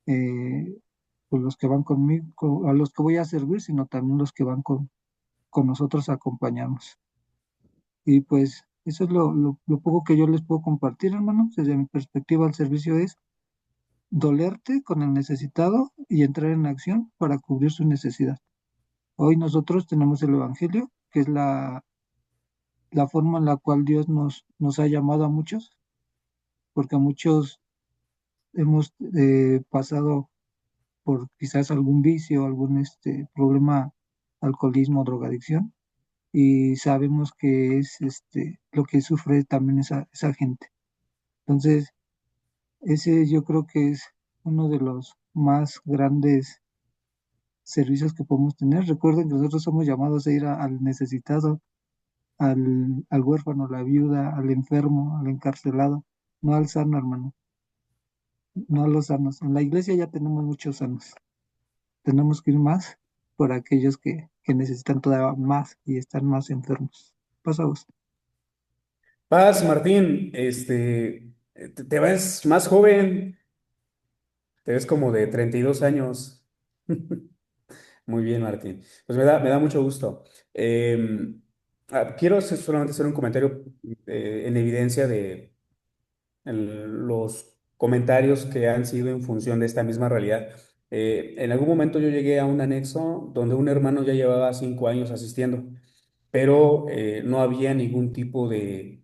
pues los que van conmigo, a los que voy a servir, sino también los que van con nosotros a acompañarnos. Y pues eso es lo poco que yo les puedo compartir, hermanos. Desde mi perspectiva, el servicio es dolerte con el necesitado y entrar en acción para cubrir su necesidad. Hoy nosotros tenemos el Evangelio, que es la forma en la cual Dios nos ha llamado a muchos, porque muchos hemos pasado por quizás algún vicio, algún problema, alcoholismo, drogadicción, y sabemos que es lo que sufre también esa gente. Entonces, ese yo creo que es uno de los más grandes servicios que podemos tener. Recuerden que nosotros somos llamados a ir al necesitado, al huérfano, la viuda, al enfermo, al encarcelado, no al sano, hermano, no a los sanos. En la iglesia ya tenemos muchos sanos. Tenemos que ir más por aquellos que necesitan todavía más y están más enfermos. Pasamos. Paz, Martín, te ves más joven, te ves como de 32 años. Muy bien, Martín. Pues me da mucho gusto. Quiero solamente hacer un comentario en evidencia de los comentarios que han sido en función de esta misma realidad. En algún momento yo llegué a un anexo donde un hermano ya llevaba 5 años asistiendo, pero no había ningún tipo de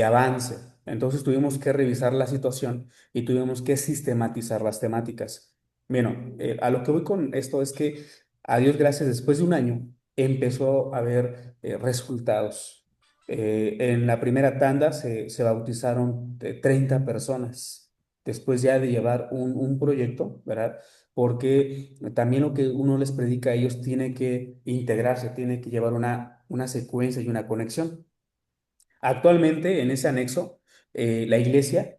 avance. Entonces tuvimos que revisar la situación y tuvimos que sistematizar las temáticas. Bueno, a lo que voy con esto es que, a Dios gracias, después de un año empezó a haber resultados. En la primera tanda se bautizaron 30 personas después ya de llevar un proyecto, ¿verdad? Porque también lo que uno les predica a ellos tiene que integrarse, tiene que llevar una secuencia y una conexión. Actualmente, en ese anexo, la iglesia,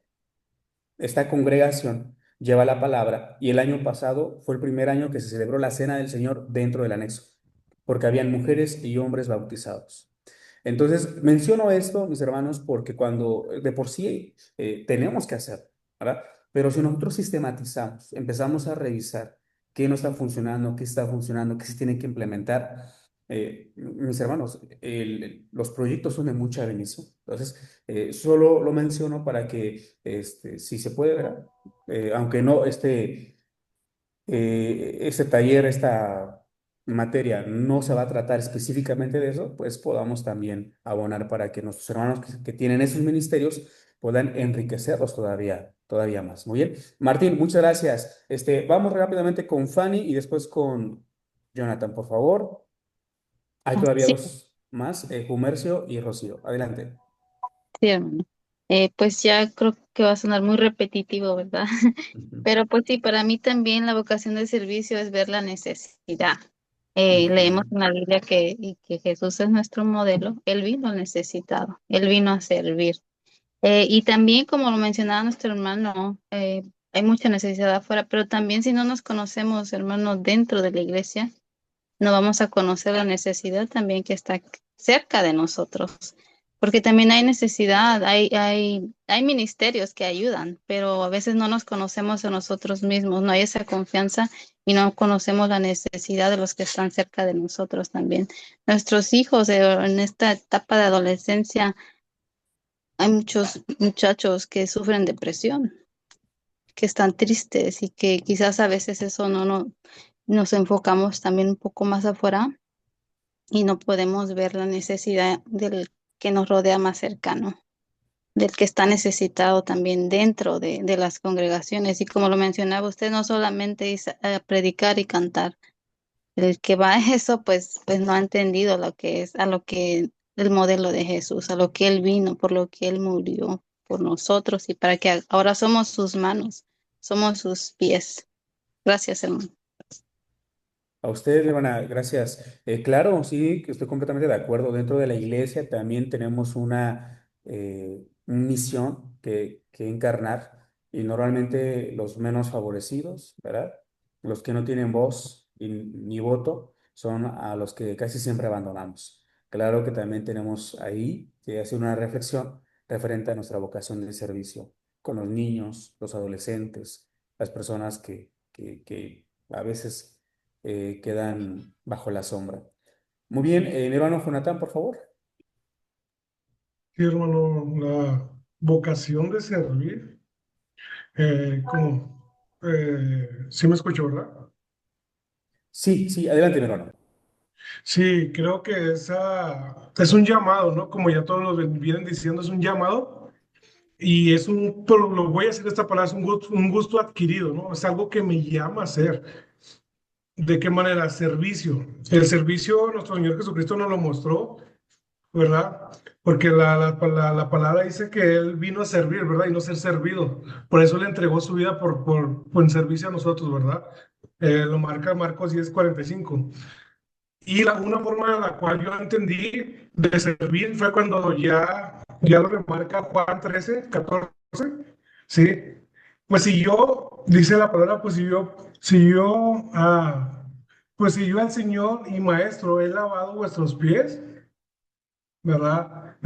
esta congregación, lleva la palabra y el año pasado fue el primer año que se celebró la Cena del Señor dentro del anexo, porque habían mujeres y hombres bautizados. Entonces, menciono esto, mis hermanos, porque cuando de por sí tenemos que hacer, ¿verdad? Pero si nosotros sistematizamos, empezamos a revisar qué no está funcionando, qué está funcionando, qué se tiene que implementar, mis hermanos, los proyectos son de mucha bendición. Entonces, solo lo menciono para que, si se puede, ¿verdad? Aunque no este taller, esta materia no se va a tratar específicamente de eso, pues podamos también abonar para que nuestros hermanos que tienen esos ministerios puedan enriquecerlos todavía más. Muy bien. Martín, muchas gracias. Vamos rápidamente con Fanny y después con Jonathan, por favor. Hay todavía Sí, dos más, Jumercio y Rocío. Adelante. sí, hermano. Pues ya creo que va a sonar muy repetitivo, ¿verdad? Ujú, Pero pues sí, para mí también la vocación de servicio es ver la necesidad. Leemos ujú. en la Biblia que Jesús es nuestro modelo. Él vino al necesitado, él vino a servir. Y también, como lo mencionaba nuestro hermano, hay mucha necesidad afuera, pero también si no nos conocemos, hermanos, dentro de la iglesia, no vamos a conocer la necesidad también que está cerca de nosotros. porque también hay necesidad, hay ministerios que ayudan, pero a veces no nos conocemos a nosotros mismos, no hay esa confianza y no conocemos la necesidad de los que están cerca de nosotros también. Nuestros hijos en esta etapa de adolescencia, hay muchos muchachos que sufren depresión, que están tristes y que quizás a veces eso no nos enfocamos también un poco más afuera y no podemos ver la necesidad del que nos rodea más cercano, del que está necesitado también dentro de las congregaciones. Y como lo mencionaba usted, no solamente es predicar y cantar. El que va a eso, pues no ha entendido lo que es, a lo que el modelo de Jesús, a lo que Él vino, por lo que Él murió por nosotros y para que ahora somos sus manos, somos sus pies. Gracias, hermano. A usted, hermana, gracias. Claro, sí, que estoy completamente de acuerdo. Dentro de la iglesia también tenemos una misión que encarnar y normalmente los menos favorecidos, ¿verdad? Los que no tienen voz ni voto son a los que casi siempre abandonamos. Claro que también tenemos ahí que hacer una reflexión referente a nuestra vocación de servicio con los niños, los adolescentes, las personas que a veces quedan bajo la sombra. Muy bien, mi hermano Jonathan, por favor. Sí, hermano, la vocación de servir, sí me escucho, ¿verdad? Sí, sí, adelante, mi hermano. Sí, creo que es un llamado, ¿no? Como ya todos lo vienen diciendo, es un llamado y lo voy a decir esta palabra, es un gusto adquirido, ¿no? Es algo que me llama a hacer. ¿De qué manera? Servicio. El servicio, nuestro Señor Jesucristo nos lo mostró, ¿verdad? Porque la palabra dice que Él vino a servir, ¿verdad? Y no ser servido. Por eso le entregó su vida en servicio a nosotros, ¿verdad? Lo marca Marcos 10:45. Y una forma en la cual yo entendí de servir fue cuando ya lo remarca Juan 13:14. ¿Sí? Pues dice la palabra, pues si yo al Señor y Maestro he lavado vuestros pies, ¿verdad?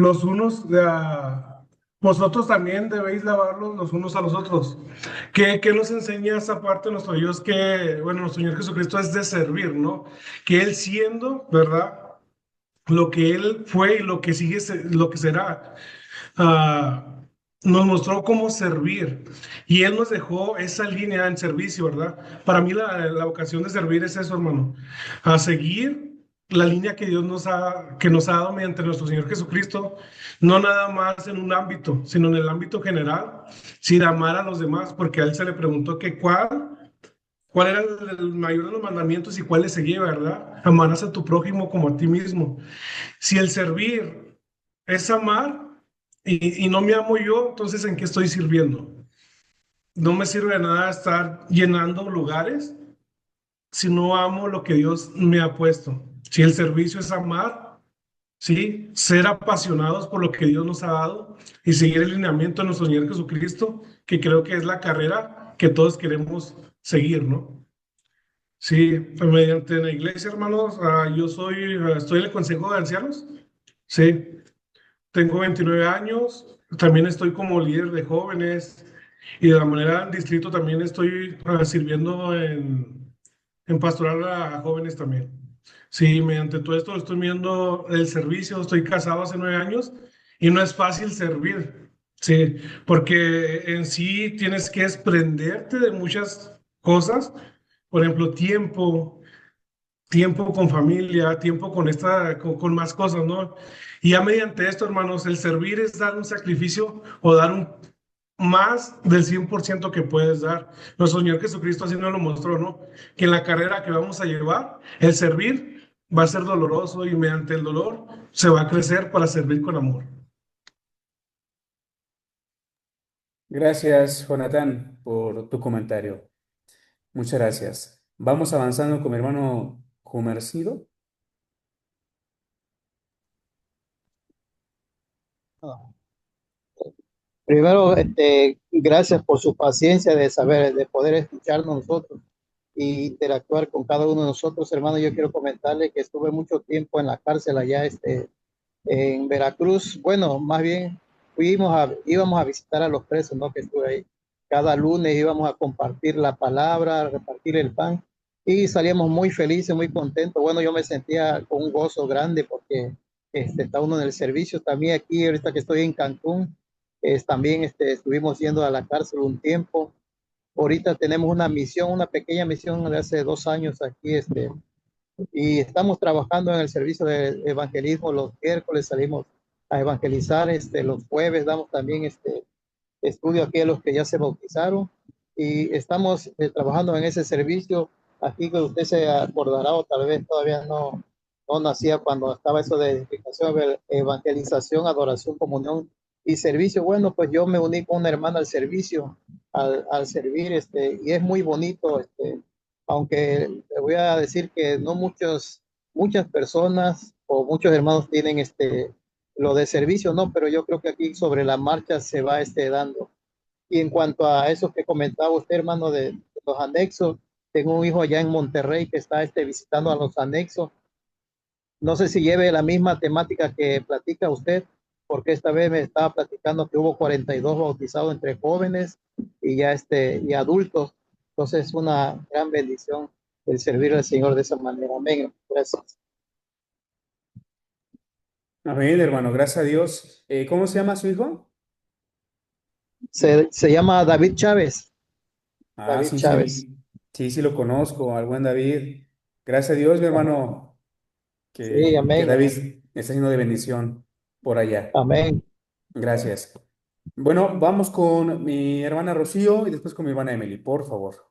Vosotros también debéis lavarlos los unos a los otros. ¿Qué nos enseña esa parte de nuestro Dios? Bueno, nuestro Señor Jesucristo es de servir, ¿no? Que Él siendo, ¿verdad? Lo que Él fue y lo que sigue, lo que será, ah, nos mostró cómo servir. Y Él nos dejó esa línea en servicio, ¿verdad? Para mí la vocación de servir es eso, hermano. A seguir la línea que Dios que nos ha dado mediante nuestro Señor Jesucristo, no nada más en un ámbito, sino en el ámbito general, sin amar a los demás, porque a Él se le preguntó que cuál era el mayor de los mandamientos y cuál le seguía, ¿verdad? Amarás a tu prójimo como a ti mismo. Si el servir es amar y no me amo yo, entonces ¿en qué estoy sirviendo? No me sirve de nada estar llenando lugares si no amo lo que Dios me ha puesto. Si el servicio es amar, ¿sí? Ser apasionados por lo que Dios nos ha dado y seguir el lineamiento de nuestro Señor Jesucristo, que creo que es la carrera que todos queremos seguir, ¿no? Sí, mediante la iglesia, hermanos, estoy en el Consejo de Ancianos, sí, tengo 29 años, también estoy como líder de jóvenes y de la manera en distrito también estoy sirviendo en pastoral a jóvenes también. Sí, mediante todo esto estoy viendo el servicio, estoy casado hace 9 años y no es fácil servir, sí, porque en sí tienes que desprenderte de muchas cosas, por ejemplo, tiempo con familia, tiempo con más cosas, ¿no? Y ya mediante esto, hermanos, el servir es dar un sacrificio o dar más del 100% que puedes dar. Nuestro Señor Jesucristo así nos lo mostró, ¿no? Que en la carrera que vamos a llevar, el servir va a ser doloroso y mediante el dolor se va a crecer para servir con amor. Gracias, Jonathan, por tu comentario. Muchas gracias. Vamos avanzando con mi hermano Jumercido. Primero, gracias por su paciencia de saber, de poder escucharnos nosotros e interactuar con cada uno de nosotros. Hermano, yo quiero comentarle que estuve mucho tiempo en la cárcel allá, en Veracruz. Bueno, más bien íbamos a visitar a los presos, ¿no? Que estuve ahí. Cada lunes íbamos a compartir la palabra, a repartir el pan y salíamos muy felices, muy contentos. Bueno, yo me sentía con un gozo grande porque está uno en el servicio. También aquí, ahorita que estoy en Cancún, también estuvimos yendo a la cárcel un tiempo. Ahorita tenemos una misión, una pequeña misión de hace 2 años aquí, y estamos trabajando en el servicio de evangelismo. Los miércoles salimos a evangelizar, los jueves damos también estudio aquí a los que ya se bautizaron y estamos trabajando en ese servicio. Aquí que usted se acordará o tal vez todavía no nacía cuando estaba eso de edificación, evangelización, adoración, comunión y servicio. Bueno, pues yo me uní con una hermana al servicio, al servir, y es muy bonito, aunque le voy a decir que no muchas personas o muchos hermanos tienen lo de servicio, no, pero yo creo que aquí sobre la marcha se va dando. Y en cuanto a eso que comentaba usted, hermano, de los anexos, tengo un hijo allá en Monterrey que está visitando a los anexos. No sé si lleve la misma temática que platica usted, porque esta vez me estaba platicando que hubo 42 bautizados entre jóvenes y ya y adultos. Entonces es una gran bendición el servir al Señor de esa manera. Amén. Gracias. Amén, hermano, gracias a Dios. ¿Cómo se llama su hijo? Se llama David Chávez. Ah, David sí, Chávez. sí, sí, sí lo conozco, al buen David. Gracias a Dios, mi hermano, Sí, que amén. David está siendo de bendición por allá. Amén. Gracias. Bueno, vamos con mi hermana Rocío y después con mi hermana Emily, por favor.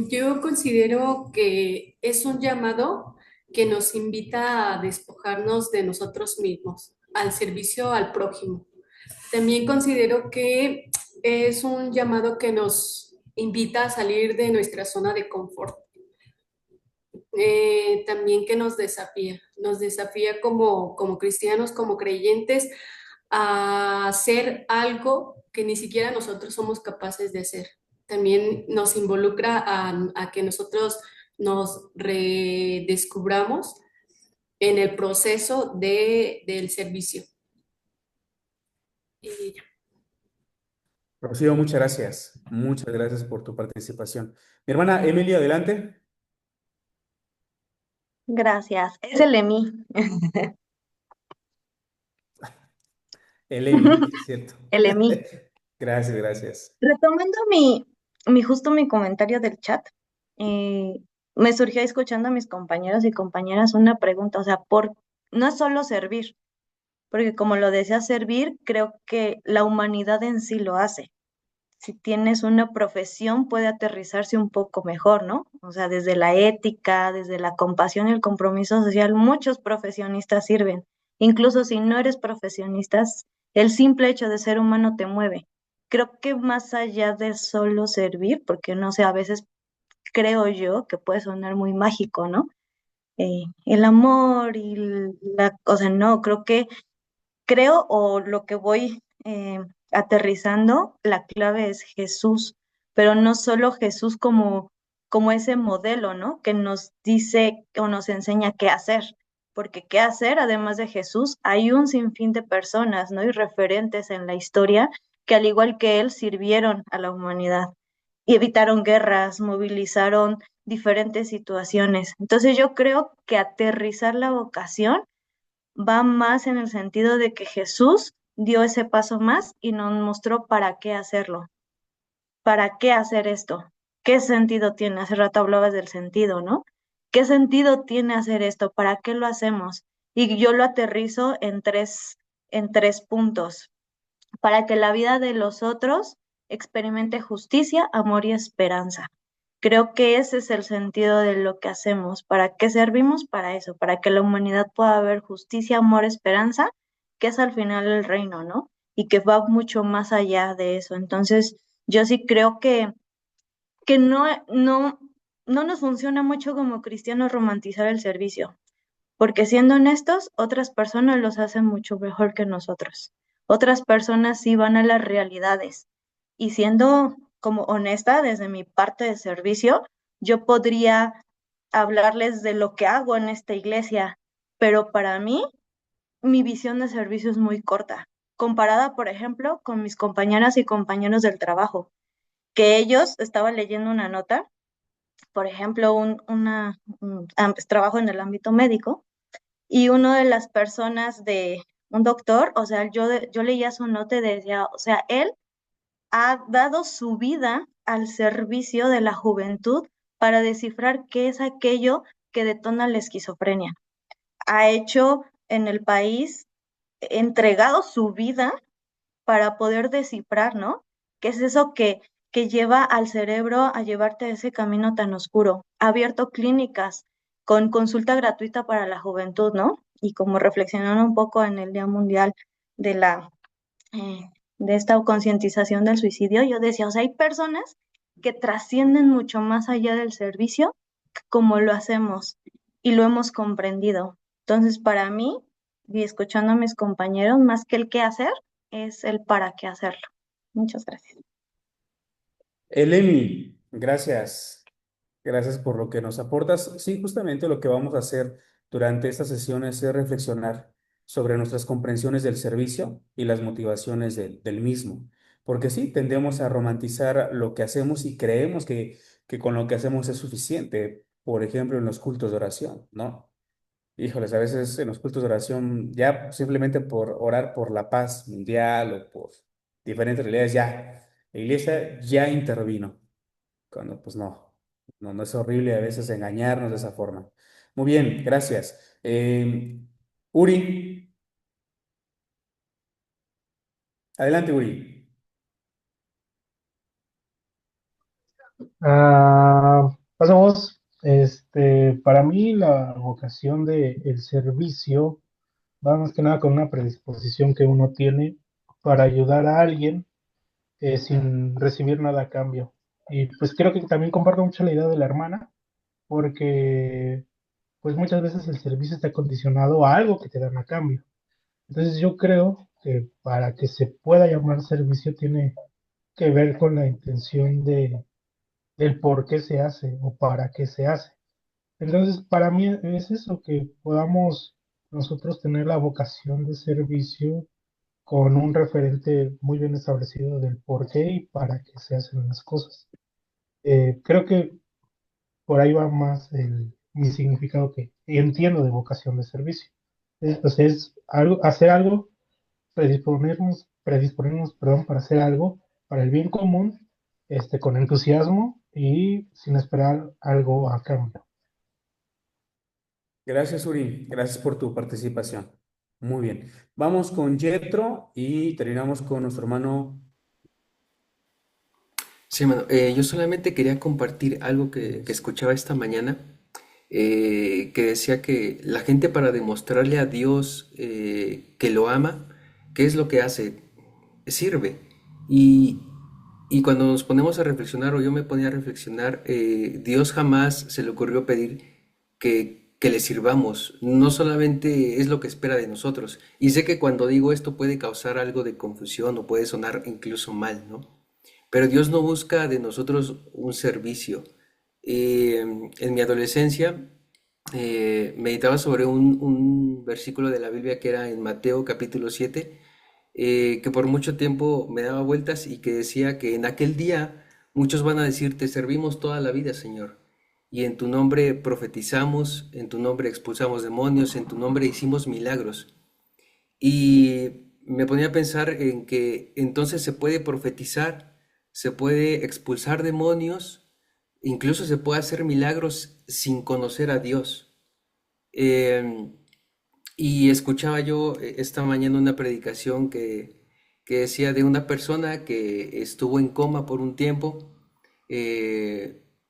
Yo considero que es un llamado que nos invita a despojarnos de nosotros mismos, al servicio al prójimo. También considero que es un llamado que nos invita a salir de nuestra zona de confort. También que nos desafía como cristianos, como creyentes, a hacer algo que ni siquiera nosotros somos capaces de hacer. También nos involucra a que nosotros nos redescubramos en el proceso del servicio. Y ya. Rocío, muchas gracias. Muchas gracias por tu participación. Mi hermana Emily, adelante. Gracias. Es el EMI. El Emily, es cierto. El EMI. Gracias, gracias. Retomando justo mi comentario del chat, eh, me surgió escuchando a mis compañeros y compañeras una pregunta, o sea, no es solo servir, porque como lo decía servir, creo que la humanidad en sí lo hace. Si tienes una profesión, puede aterrizarse un poco mejor, ¿no? O sea, desde la ética, desde la compasión y el compromiso social, muchos profesionistas sirven. Incluso si no eres profesionista, el simple hecho de ser humano te mueve. Creo que más allá de solo servir, porque no sé, a veces creo yo que puede sonar muy mágico, ¿no? El amor y o sea, no, creo o lo que voy aterrizando, la clave es Jesús, pero no solo Jesús como ese modelo, ¿no? Que nos dice o nos enseña qué hacer, porque qué hacer, además de Jesús, hay un sinfín de personas, ¿no? Y referentes en la historia que al igual que él sirvieron a la humanidad y evitaron guerras, movilizaron diferentes situaciones. Entonces yo creo que aterrizar la vocación va más en el sentido de que Jesús dio ese paso más y nos mostró para qué hacerlo, para qué hacer esto, qué sentido tiene. Hace rato hablabas del sentido, ¿no? ¿Qué sentido tiene hacer esto? ¿Para qué lo hacemos? Y yo lo aterrizo en tres puntos, para que la vida de los otros experimente justicia, amor y esperanza. Creo que ese es el sentido de lo que hacemos. ¿Para qué servimos? Para eso, para que la humanidad pueda ver justicia, amor, esperanza, que es al final el reino, ¿no? Y que va mucho más allá de eso. Entonces, yo sí creo que no nos funciona mucho como cristianos romantizar el servicio, porque siendo honestos, otras personas los hacen mucho mejor que nosotros. Otras personas sí van a las realidades. Y siendo como honesta desde mi parte de servicio, yo podría hablarles de lo que hago en esta iglesia, pero para mí mi visión de servicio es muy corta, comparada, por ejemplo, con mis compañeras y compañeros del trabajo, que ellos estaban leyendo una nota, por ejemplo, trabajo en el ámbito médico, y una de las personas de un doctor, o sea, yo leía su nota y decía, o sea, él ha dado su vida al servicio de la juventud para descifrar qué es aquello que detona la esquizofrenia. Ha hecho en el país, entregado su vida para poder descifrar, ¿no? ¿Qué es eso que lleva al cerebro a llevarte a ese camino tan oscuro? Ha abierto clínicas con consulta gratuita para la juventud, ¿no? Y como reflexionando un poco en el Día Mundial de de esta concientización del suicidio, yo decía, o sea, hay personas que trascienden mucho más allá del servicio como lo hacemos y lo hemos comprendido. Entonces, para mí, y escuchando a mis compañeros, más que el qué hacer, es el para qué hacerlo. Muchas gracias. Eleni, gracias. Gracias por lo que nos aportas. Sí, justamente lo que vamos a hacer durante estas sesiones es reflexionar sobre nuestras comprensiones del servicio y las motivaciones del mismo. Porque sí, tendemos a romantizar lo que hacemos y creemos que con lo que hacemos es suficiente. Por ejemplo, en los cultos de oración, ¿no? Híjoles, a veces en los cultos de oración, ya simplemente por orar por la paz mundial o por diferentes realidades, ya, la iglesia ya intervino. Cuando pues no es horrible a veces engañarnos de esa forma. Muy bien, gracias. Uri, adelante, Uri. Pasamos, para mí la vocación del servicio va más que nada con una predisposición que uno tiene para ayudar a alguien sin recibir nada a cambio. Y pues creo que también comparto mucho la idea de la hermana, porque pues muchas veces el servicio está condicionado a algo que te dan a cambio. Entonces yo creo que para que se pueda llamar servicio tiene que ver con la intención del por qué se hace o para qué se hace. Entonces, para mí es eso, que podamos nosotros tener la vocación de servicio con un referente muy bien establecido del por qué y para qué se hacen las cosas. Creo que por ahí va más mi significado que entiendo de vocación de servicio. Pues es algo, hacer algo, predisponernos, perdón, para hacer algo para el bien común, con entusiasmo y sin esperar algo a cambio. Gracias, Uri. Gracias por tu participación. Muy bien. Vamos con Jetro y terminamos con nuestro hermano. Sí, mano, yo solamente quería compartir algo que escuchaba esta mañana, que decía que la gente para demostrarle a Dios que lo ama, ¿qué es lo que hace? Sirve. Y, y cuando nos ponemos a reflexionar, o yo me ponía a reflexionar, Dios jamás se le ocurrió pedir que le sirvamos. No solamente es lo que espera de nosotros. Y sé que cuando digo esto puede causar algo de confusión o puede sonar incluso mal, ¿no? Pero Dios no busca de nosotros un servicio. En mi adolescencia meditaba sobre un versículo de la Biblia que era en Mateo capítulo 7, que por mucho tiempo me daba vueltas y que decía que en aquel día muchos van a decir, te servimos toda la vida, Señor. Y en tu nombre profetizamos, en tu nombre expulsamos demonios, en tu nombre hicimos milagros. Y me ponía a pensar en que entonces se puede profetizar, se puede expulsar demonios, incluso se puede hacer milagros sin conocer a Dios. Em, y escuchaba yo esta mañana una predicación que decía de una persona que estuvo en coma por un tiempo,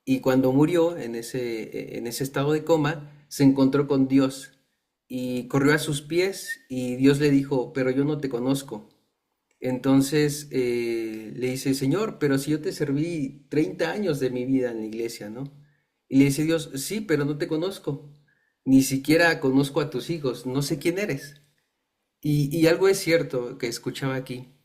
y cuando murió en ese estado de coma, se encontró con Dios y corrió a sus pies y Dios le dijo, pero yo no te conozco. Entonces le dice, Señor, pero si yo te serví 30 años de mi vida en la iglesia, ¿no? Y le dice Dios, sí, pero no te conozco, ni siquiera conozco a tus hijos, no sé quién eres. Y algo es cierto que escuchaba aquí.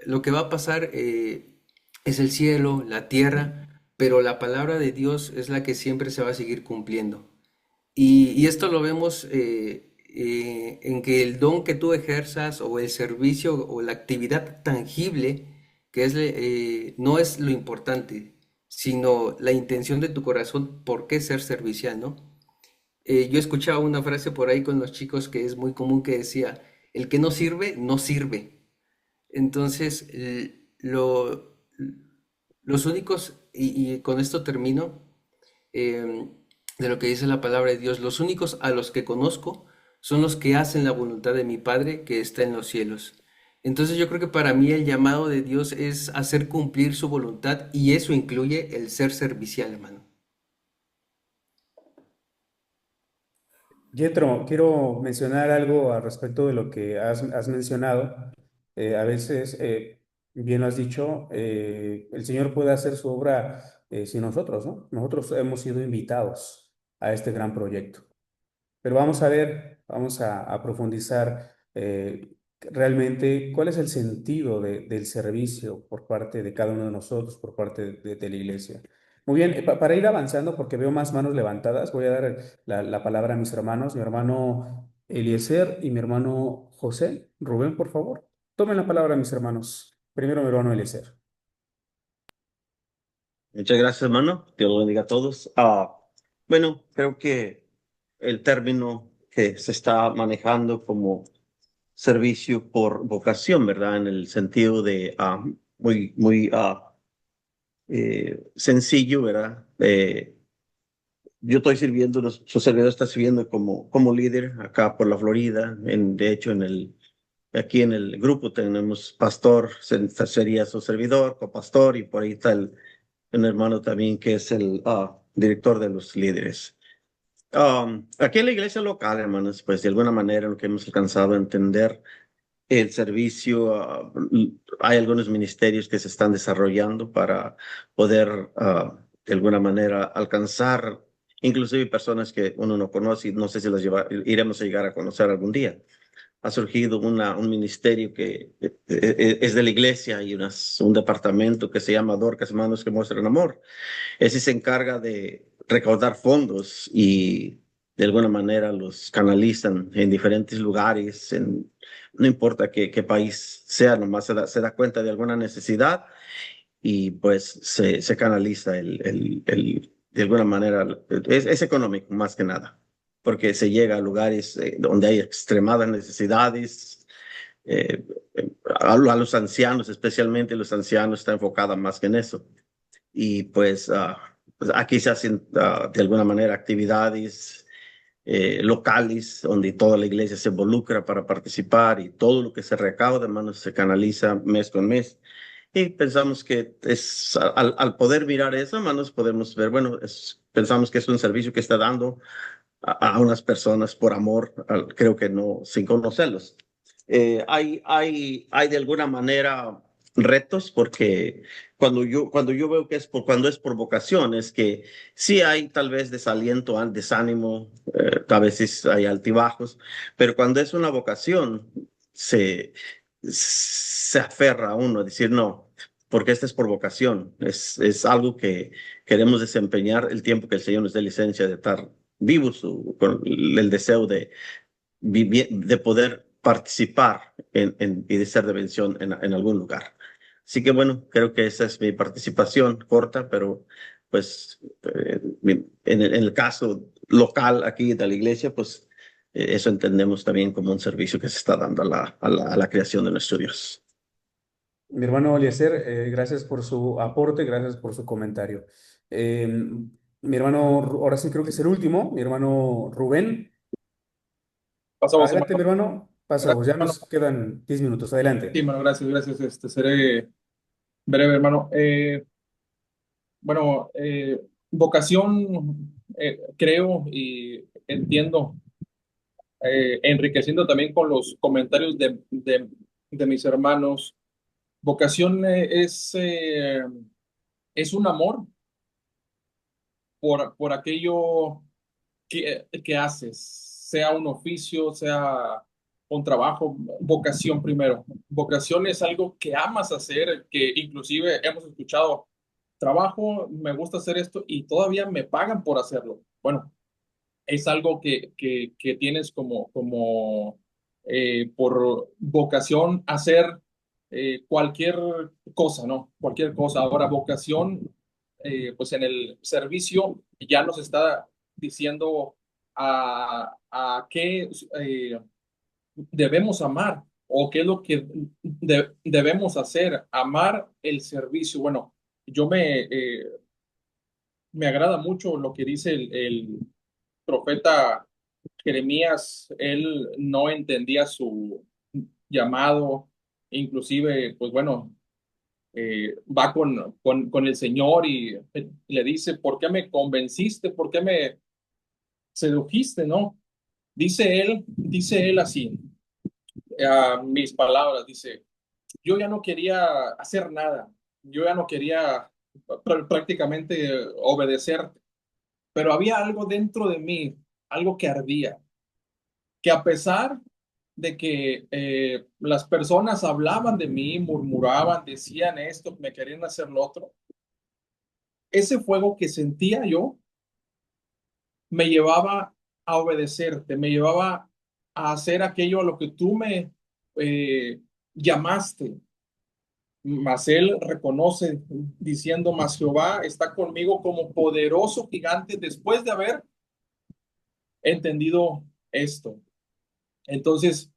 Lo que va a pasar es el cielo, la tierra, pero la palabra de Dios es la que siempre se va a seguir cumpliendo. Y esto lo vemos en que el don que tú ejerzas o el servicio o la actividad tangible, que es, no es lo importante, sino la intención de tu corazón, por qué ser servicial, ¿no? Yo escuchaba una frase por ahí con los chicos que es muy común que decía, el que no sirve, no sirve. Entonces, los únicos, y con esto termino, em, de lo que dice la palabra de Dios, los únicos a los que conozco son los que hacen la voluntad de mi Padre que está en los cielos. Entonces yo creo que para mí el llamado de Dios es hacer cumplir su voluntad y eso incluye el ser servicial, hermano. Yetro, quiero mencionar algo al respecto de lo que has mencionado. A veces, bien lo has dicho, el Señor puede hacer su obra sin nosotros, ¿no? Nosotros hemos sido invitados a este gran proyecto. Pero vamos a ver, vamos a profundizar realmente cuál es el sentido del servicio por parte de cada uno de nosotros, por parte de la iglesia. Muy bien, para ir avanzando, porque veo más manos levantadas, voy a dar la palabra a mis hermanos, mi hermano Eliezer y mi hermano José. Rubén, por favor, tomen la palabra, mis hermanos. Primero mi hermano Eliezer. Muchas gracias, hermano. Dios lo bendiga a todos. Bueno, creo que el término que se está manejando como servicio por vocación, ¿verdad? En el sentido de muy sencillo, ¿verdad? Yo estoy sirviendo, su servidor está sirviendo como líder acá por la Florida. De hecho, aquí en el grupo tenemos pastor, sería su servidor, copastor, y por ahí está un hermano también que es el director de los líderes. Aquí en la iglesia local, hermanos, pues de alguna manera lo que hemos alcanzado a entender el servicio, hay algunos ministerios que se están desarrollando para poder de alguna manera alcanzar inclusive personas que uno no conoce y no sé si las iremos a llegar a conocer algún día. Ha surgido un ministerio que es de la iglesia y un departamento que se llama Dorcas Manos que Muestran Amor. Ese se encarga de recaudar fondos y de alguna manera los canalizan en diferentes lugares, no importa qué país sea, nomás se da cuenta de alguna necesidad y pues se canaliza de alguna manera, es económico más que nada, porque se llega a lugares donde hay extremadas necesidades, a los ancianos, especialmente los ancianos, está enfocada más que en eso. Y pues aquí se hacen de alguna manera actividades locales donde toda la iglesia se involucra para participar y todo lo que se recauda, hermanos, se canaliza mes con mes. Y pensamos que al poder mirar eso, hermanos, podemos ver, bueno, pensamos que es un servicio que está dando a unas personas por amor, creo que no, sin conocerlos. Hay de alguna manera retos porque cuando yo veo que cuando es por vocación, es que sí hay tal vez desaliento, desánimo, a veces hay altibajos, pero cuando es una vocación, se aferra a uno a decir no, porque esta es por vocación, es algo que queremos desempeñar el tiempo que el Señor nos dé licencia de estar vivos, con el deseo de poder participar y de ser de bendición en algún lugar. Así que bueno, creo que esa es mi participación corta, pero pues en el caso local aquí de la iglesia, pues eso entendemos también como un servicio que se está dando a la creación de nuestro Dios. Mi hermano Eliezer, gracias por su aporte, gracias por su comentario. Mi hermano, ahora sí creo que es el último, mi hermano Rubén. Pasamos, Adelante, mi hermano. hermano. Pasamos, ya nos quedan 10 minutos. Sí, Adelante. hermano, gracias. Seré breve, hermano. Bueno, vocación, creo y entiendo, enriqueciendo también con los comentarios de mis hermanos. Vocación es un amor por aquello que haces, sea un oficio, sea un trabajo, vocación primero. Vocación es algo que amas hacer, que inclusive hemos escuchado, trabajo, me gusta hacer esto y todavía me pagan por hacerlo. Bueno, es algo que tienes por vocación hacer cualquier cosa, ¿no? Cualquier cosa. Ahora, vocación, pues en el servicio ya nos está diciendo a qué debemos amar o qué es lo que debemos hacer, amar el servicio. Bueno, yo me agrada mucho lo que dice el profeta Jeremías. Él no entendía su llamado, inclusive, pues bueno, va con el Señor y le dice, ¿por qué me convenciste? ¿Por qué me sedujiste? ¿No? Dice él así, a mis palabras, dice, yo ya no quería hacer nada, yo ya no quería prácticamente obedecerte, pero había algo dentro de mí, algo que ardía, que a pesar de que las personas hablaban de mí, murmuraban, decían esto, me querían hacer lo otro, ese fuego que sentía yo me llevaba a obedecerte, me llevaba a hacer aquello a lo que tú me llamaste. Mas él reconoce diciendo, mas Jehová está conmigo como poderoso gigante después de haber entendido esto. Entonces,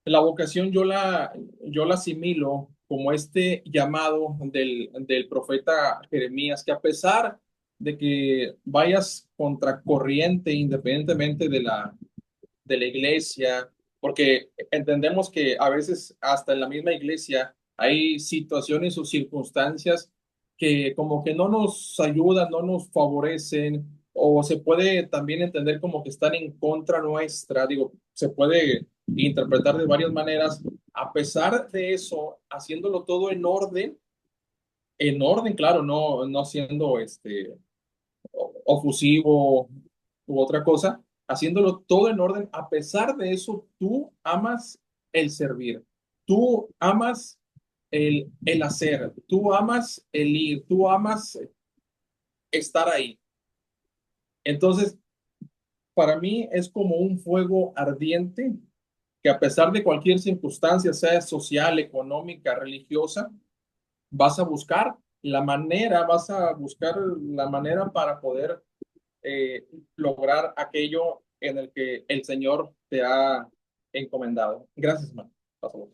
la vocación yo la asimilo como este llamado del profeta Jeremías, que a pesar de que vayas contracorriente independientemente de la iglesia, porque entendemos que a veces hasta en la misma iglesia hay situaciones o circunstancias que como que no nos ayudan, no nos favorecen, o se puede también entender como que están en contra nuestra, digo, se puede interpretar de varias maneras. A pesar de eso, haciéndolo todo en orden, claro, no siendo ofusivo u otra cosa, haciéndolo todo en orden. A pesar de eso, tú amas el servir, tú amas el hacer, tú amas el ir, tú amas estar ahí. Entonces, para mí es como un fuego ardiente que a pesar de cualquier circunstancia, sea social, económica, religiosa, vas a buscar la manera para poder lograr aquello en el que el Señor te ha encomendado. Gracias, hermano. Pastor.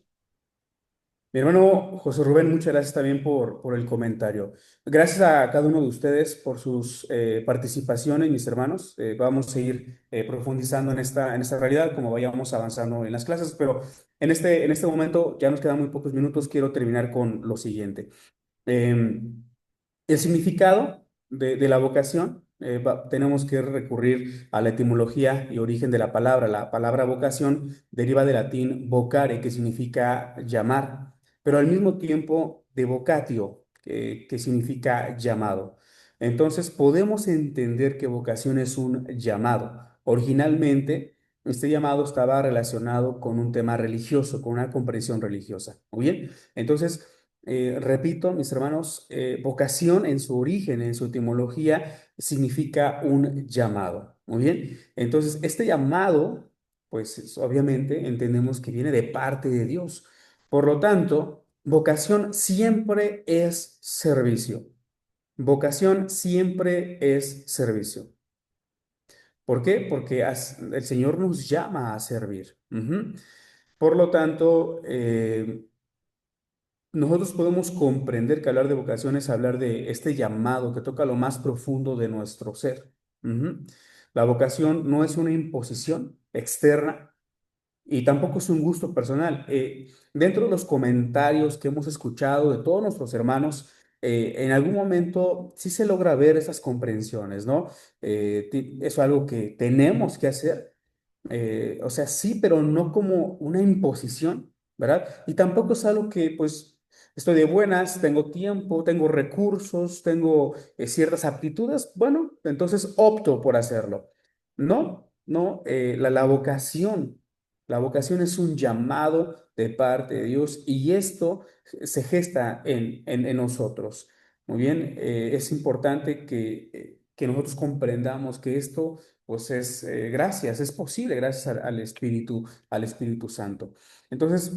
Mi hermano José Rubén, muchas gracias también por el comentario. Gracias a cada uno de ustedes por sus participaciones, mis hermanos. Vamos a seguir profundizando en esta realidad como vayamos avanzando en las clases, pero en este momento ya nos quedan muy pocos minutos. Quiero terminar con lo siguiente. El significado de la vocación, tenemos que recurrir a la etimología y origen de la palabra. La palabra vocación deriva del latín vocare, que significa llamar, pero al mismo tiempo de vocatio, que significa llamado. Entonces podemos entender que vocación es un llamado. Originalmente, este llamado estaba relacionado con un tema religioso, con una comprensión religiosa. Muy bien, entonces repito, mis hermanos, vocación en su origen, en su etimología, significa un llamado. Muy bien. Entonces, este llamado, pues obviamente entendemos que viene de parte de Dios. Por lo tanto, vocación siempre es servicio. Vocación siempre es servicio. ¿Por qué? Porque el Señor nos llama a servir. Ujú. Por lo tanto, nosotros podemos comprender que hablar de vocación es hablar de este llamado que toca lo más profundo de nuestro ser. Ujú. La vocación no es una imposición externa y tampoco es un gusto personal. Dentro de los comentarios que hemos escuchado de todos nuestros hermanos, en algún momento sí se logra ver esas comprensiones, ¿no? Es algo que tenemos que hacer, o sea, sí, pero no como una imposición, ¿verdad? Y tampoco es algo que, pues, estoy de buenas, tengo tiempo, tengo recursos, tengo ciertas aptitudes, bueno, entonces opto por hacerlo. No, no, la vocación es un llamado de parte de Dios y esto se gesta en nosotros. Muy bien, es importante que que nosotros comprendamos que esto, pues es gracias, es posible gracias al Espíritu Santo. Entonces,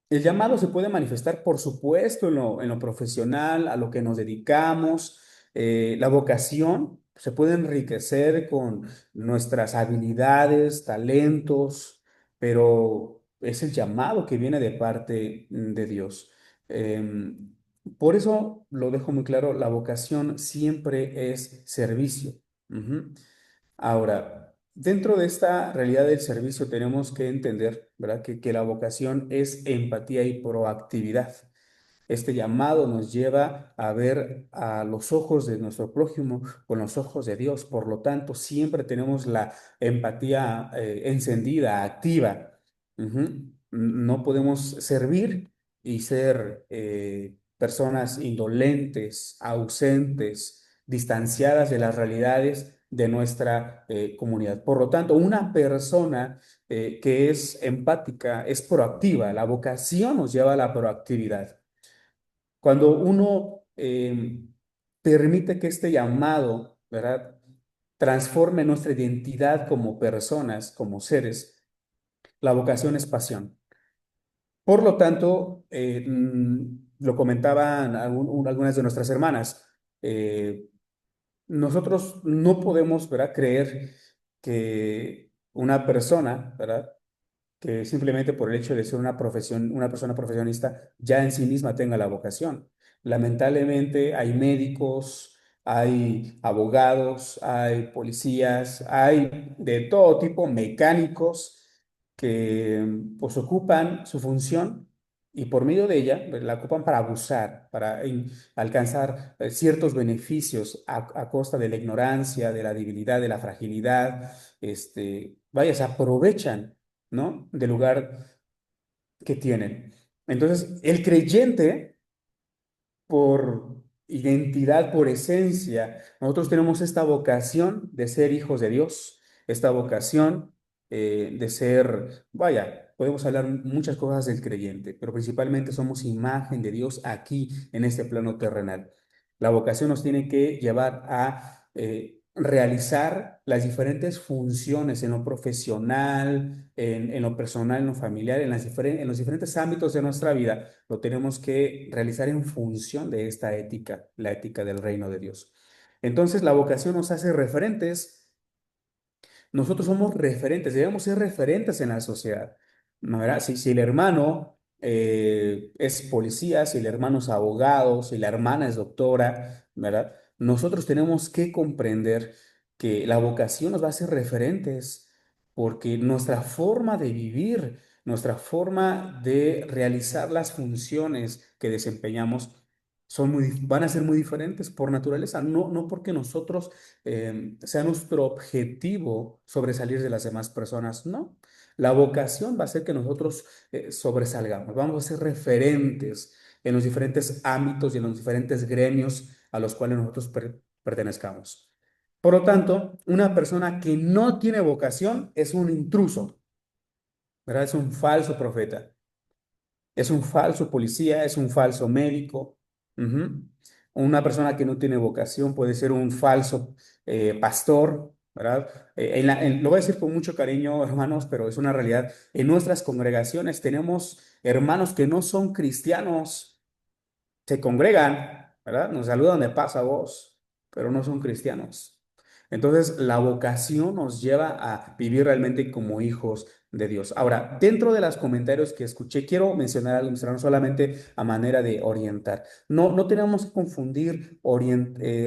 el llamado se puede manifestar, por supuesto, en lo profesional, a lo que nos dedicamos. La vocación se puede enriquecer con nuestras habilidades, talentos, pero es el llamado que viene de parte de Dios. Por eso lo dejo muy claro, la vocación siempre es servicio. Ujú. Ahora, dentro de esta realidad del servicio tenemos que entender, ¿verdad? Que la vocación es empatía y proactividad. Este llamado nos lleva a ver a los ojos de nuestro prójimo con los ojos de Dios. Por lo tanto, siempre tenemos la empatía encendida, activa. Ujú. No podemos servir y ser personas indolentes, ausentes, distanciadas de las realidades de nuestra comunidad. Por lo tanto, una persona que es empática es proactiva. La vocación nos lleva a la proactividad. Cuando uno permite que este llamado, ¿verdad?, transforme nuestra identidad como personas, como seres, la vocación es pasión. Por lo tanto, lo comentaban algunas de nuestras hermanas, eh, nosotros no podemos, ¿verdad?, creer que una persona, ¿verdad?, que simplemente por el hecho de ser una profesión, una persona profesionista, ya en sí misma tenga la vocación. Lamentablemente hay médicos, hay abogados, hay policías, hay de todo tipo, mecánicos que pues ocupan su función y por medio de ella pues, la ocupan para abusar, para alcanzar ciertos beneficios a costa de la ignorancia, de la debilidad, de la fragilidad. Vaya, se aprovechan, ¿no?, del lugar que tienen. Entonces, el creyente, por identidad, por esencia, nosotros tenemos esta vocación de ser hijos de Dios, esta vocación de ser, vaya, podemos hablar muchas cosas del creyente, pero principalmente somos imagen de Dios aquí en este plano terrenal. La vocación nos tiene que llevar a realizar las diferentes funciones en lo profesional, en lo personal, en lo familiar, en los diferentes ámbitos de nuestra vida, lo tenemos que realizar en función de esta ética, la ética del reino de Dios. Entonces, la vocación nos hace referentes. Nosotros somos referentes, debemos ser referentes en la sociedad, ¿no? ¿Verdad? Si el hermano es policía, si el hermano es abogado, si la hermana es doctora, ¿verdad? Nosotros tenemos que comprender que la vocación nos va a hacer referentes porque nuestra forma de vivir, nuestra forma de realizar las funciones que desempeñamos van a ser muy diferentes por naturaleza, no porque nosotros sea nuestro objetivo sobresalir de las demás personas, no. La vocación va a ser que nosotros sobresalgamos, vamos a ser referentes en los diferentes ámbitos y en los diferentes gremios a los cuales nosotros pertenezcamos. Por lo tanto, una persona que no tiene vocación es un intruso, ¿verdad? Es un falso profeta. Es un falso policía, es un falso médico. Ujú. Una persona que no tiene vocación puede ser un falso pastor, ¿verdad? Lo voy a decir con mucho cariño, hermanos, pero es una realidad. En nuestras congregaciones tenemos hermanos que no son cristianos, se congregan, ¿verdad? Nos saludan de paz a vos, pero no son cristianos. Entonces, la vocación nos lleva a vivir realmente como hijos de Dios. Ahora, dentro de los comentarios que escuché, quiero mencionar algo, solamente a manera de orientar. No tenemos que confundir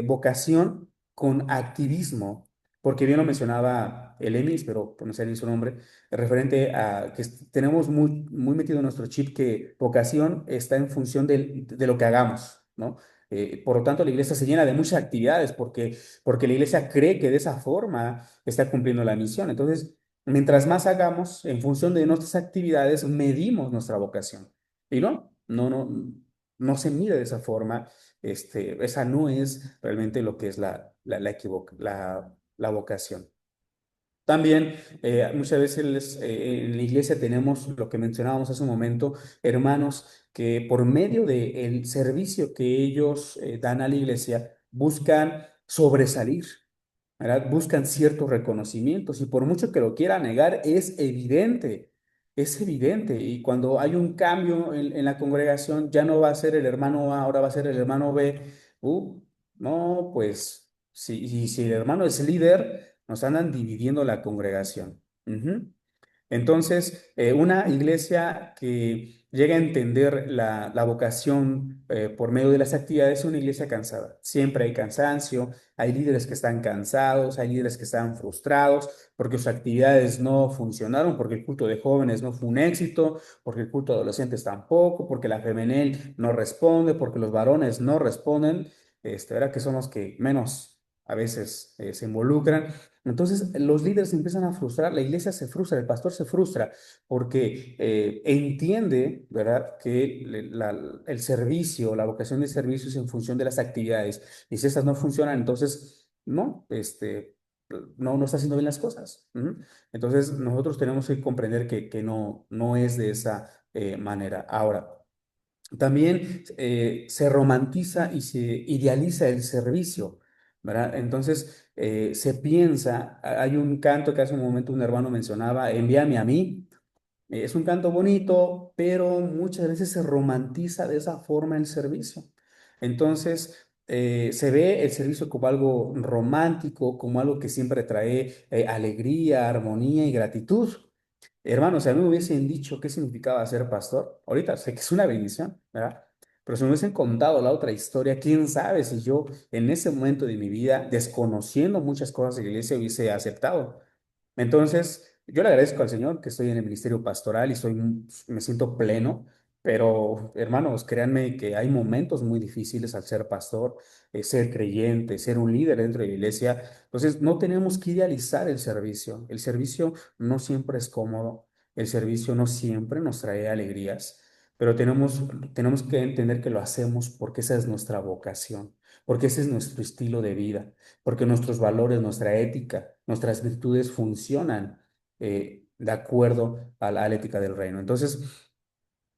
vocación con activismo, porque bien lo mencionaba el Emis, pero por no sé ni su nombre, referente a que tenemos muy metido en nuestro chip que vocación está en función de lo que hagamos, ¿no? Por lo tanto, la iglesia se llena de muchas actividades porque la iglesia cree que de esa forma está cumpliendo la misión. Entonces, mientras más hagamos en función de nuestras actividades, medimos nuestra vocación. Y no se mide de esa forma. Esa no es realmente lo que es la vocación. También muchas veces en la iglesia tenemos lo que mencionábamos hace un momento, hermanos que por medio del servicio que ellos dan a la iglesia buscan sobresalir, ¿verdad? Buscan ciertos reconocimientos y por mucho que lo quiera negar, es evidente. Y cuando hay un cambio en la congregación, ya no va a ser el hermano A, ahora va a ser el hermano B. Uh, no, pues si el hermano es líder, nos andan dividiendo la congregación. Ujú. Entonces, una iglesia que llega a entender la vocación por medio de las actividades es una iglesia cansada. Siempre hay cansancio, hay líderes que están cansados, hay líderes que están frustrados porque sus actividades no funcionaron, porque el culto de jóvenes no fue un éxito, porque el culto de adolescentes tampoco, porque la femenil no responde, porque los varones no responden, ¿verdad? Que son los que menos a veces se involucran. Entonces, los líderes empiezan a frustrar, la iglesia se frustra, el pastor se frustra porque entiende, ¿verdad?, que el servicio, la vocación de servicio es en función de las actividades. Y si estas no funcionan, entonces, no, no está haciendo bien las cosas. ¿Mm? Entonces, nosotros tenemos que comprender que no es de esa manera. Ahora, también se romantiza y se idealiza el servicio, ¿verdad? Entonces se piensa, hay un canto que hace un momento un hermano mencionaba, envíame a mí. Es un canto bonito, pero muchas veces se romantiza de esa forma el servicio. Entonces se ve el servicio como algo romántico, como algo que siempre trae alegría, armonía y gratitud. Hermanos, si a mí me hubiesen dicho qué significaba ser pastor, ahorita sé que es una bendición, ¿verdad? Pero si me hubiesen contado la otra historia, quién sabe si yo en ese momento de mi vida, desconociendo muchas cosas de la iglesia, hubiese aceptado. Entonces, yo le agradezco al Señor que estoy en el ministerio pastoral y me siento pleno, pero hermanos, créanme que hay momentos muy difíciles al ser pastor, ser creyente, ser un líder dentro de la iglesia. Entonces, no tenemos que idealizar el servicio. El servicio no siempre es cómodo, el servicio no siempre nos trae alegrías, pero tenemos que entender que lo hacemos porque esa es nuestra vocación, porque ese es nuestro estilo de vida, porque nuestros valores, nuestra ética, nuestras virtudes funcionan de acuerdo a la ética del reino. Entonces,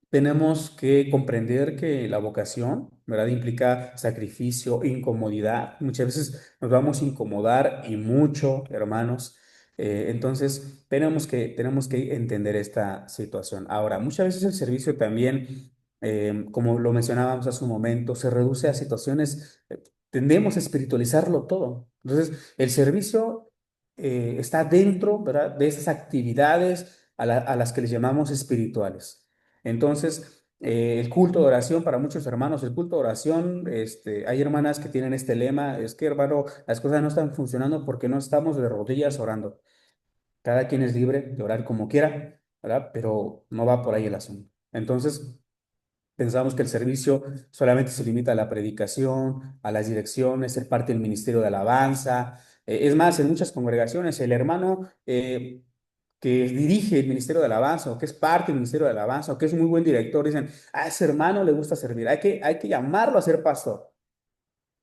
tenemos que comprender que la vocación, ¿verdad? Implica sacrificio, incomodidad. Muchas veces nos vamos a incomodar y mucho, hermanos. Entonces, tenemos que entender esta situación. Ahora, muchas veces el servicio también, como lo mencionábamos hace un momento, se reduce a situaciones, tendemos a espiritualizarlo todo. Entonces, el servicio está dentro, ¿verdad?, de esas actividades a las que les llamamos espirituales. Entonces, el culto de oración para muchos hermanos, el culto de oración, hay hermanas que tienen este lema, es que hermano, las cosas no están funcionando porque no estamos de rodillas orando. Cada quien es libre de orar como quiera, ¿verdad? Pero no va por ahí el asunto. Entonces, pensamos que el servicio solamente se limita a la predicación, a las direcciones, ser parte del ministerio de alabanza. Es más, en muchas congregaciones el hermano que dirige el ministerio de alabanza o que es parte del ministerio de alabanza o que es un muy buen director, dicen, a ese hermano le gusta servir, hay que llamarlo a ser pastor.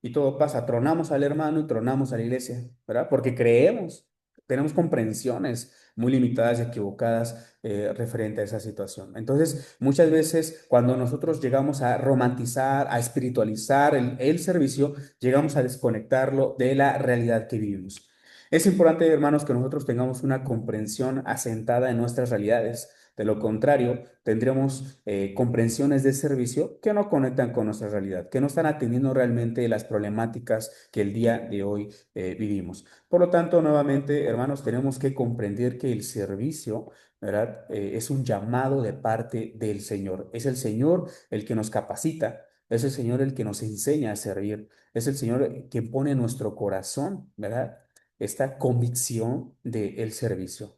Y todo pasa, tronamos al hermano y tronamos a la iglesia, ¿verdad? Porque creemos, tenemos comprensiones muy limitadas y equivocadas referente a esa situación. Entonces, muchas veces cuando nosotros llegamos a romantizar, a espiritualizar el servicio, llegamos a desconectarlo de la realidad que vivimos. Es importante, hermanos, que nosotros tengamos una comprensión asentada en nuestras realidades. De lo contrario, tendremos comprensiones de servicio que no conectan con nuestra realidad, que no están atendiendo realmente las problemáticas que el día de hoy vivimos. Por lo tanto, nuevamente, hermanos, tenemos que comprender que el servicio, ¿verdad?, es un llamado de parte del Señor. Es el Señor el que nos capacita, es el Señor el que nos enseña a servir, es el Señor quien pone en nuestro corazón, ¿verdad?, esta convicción del servicio.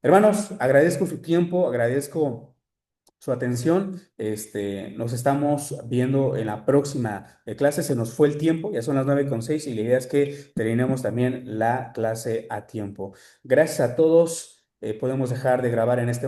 Hermanos, agradezco su tiempo, agradezco su atención. Nos estamos viendo en la próxima clase. Se nos fue el tiempo, ya son las 9:06 y la idea es que terminemos también la clase a tiempo. Gracias a todos. Podemos dejar de grabar en este momento.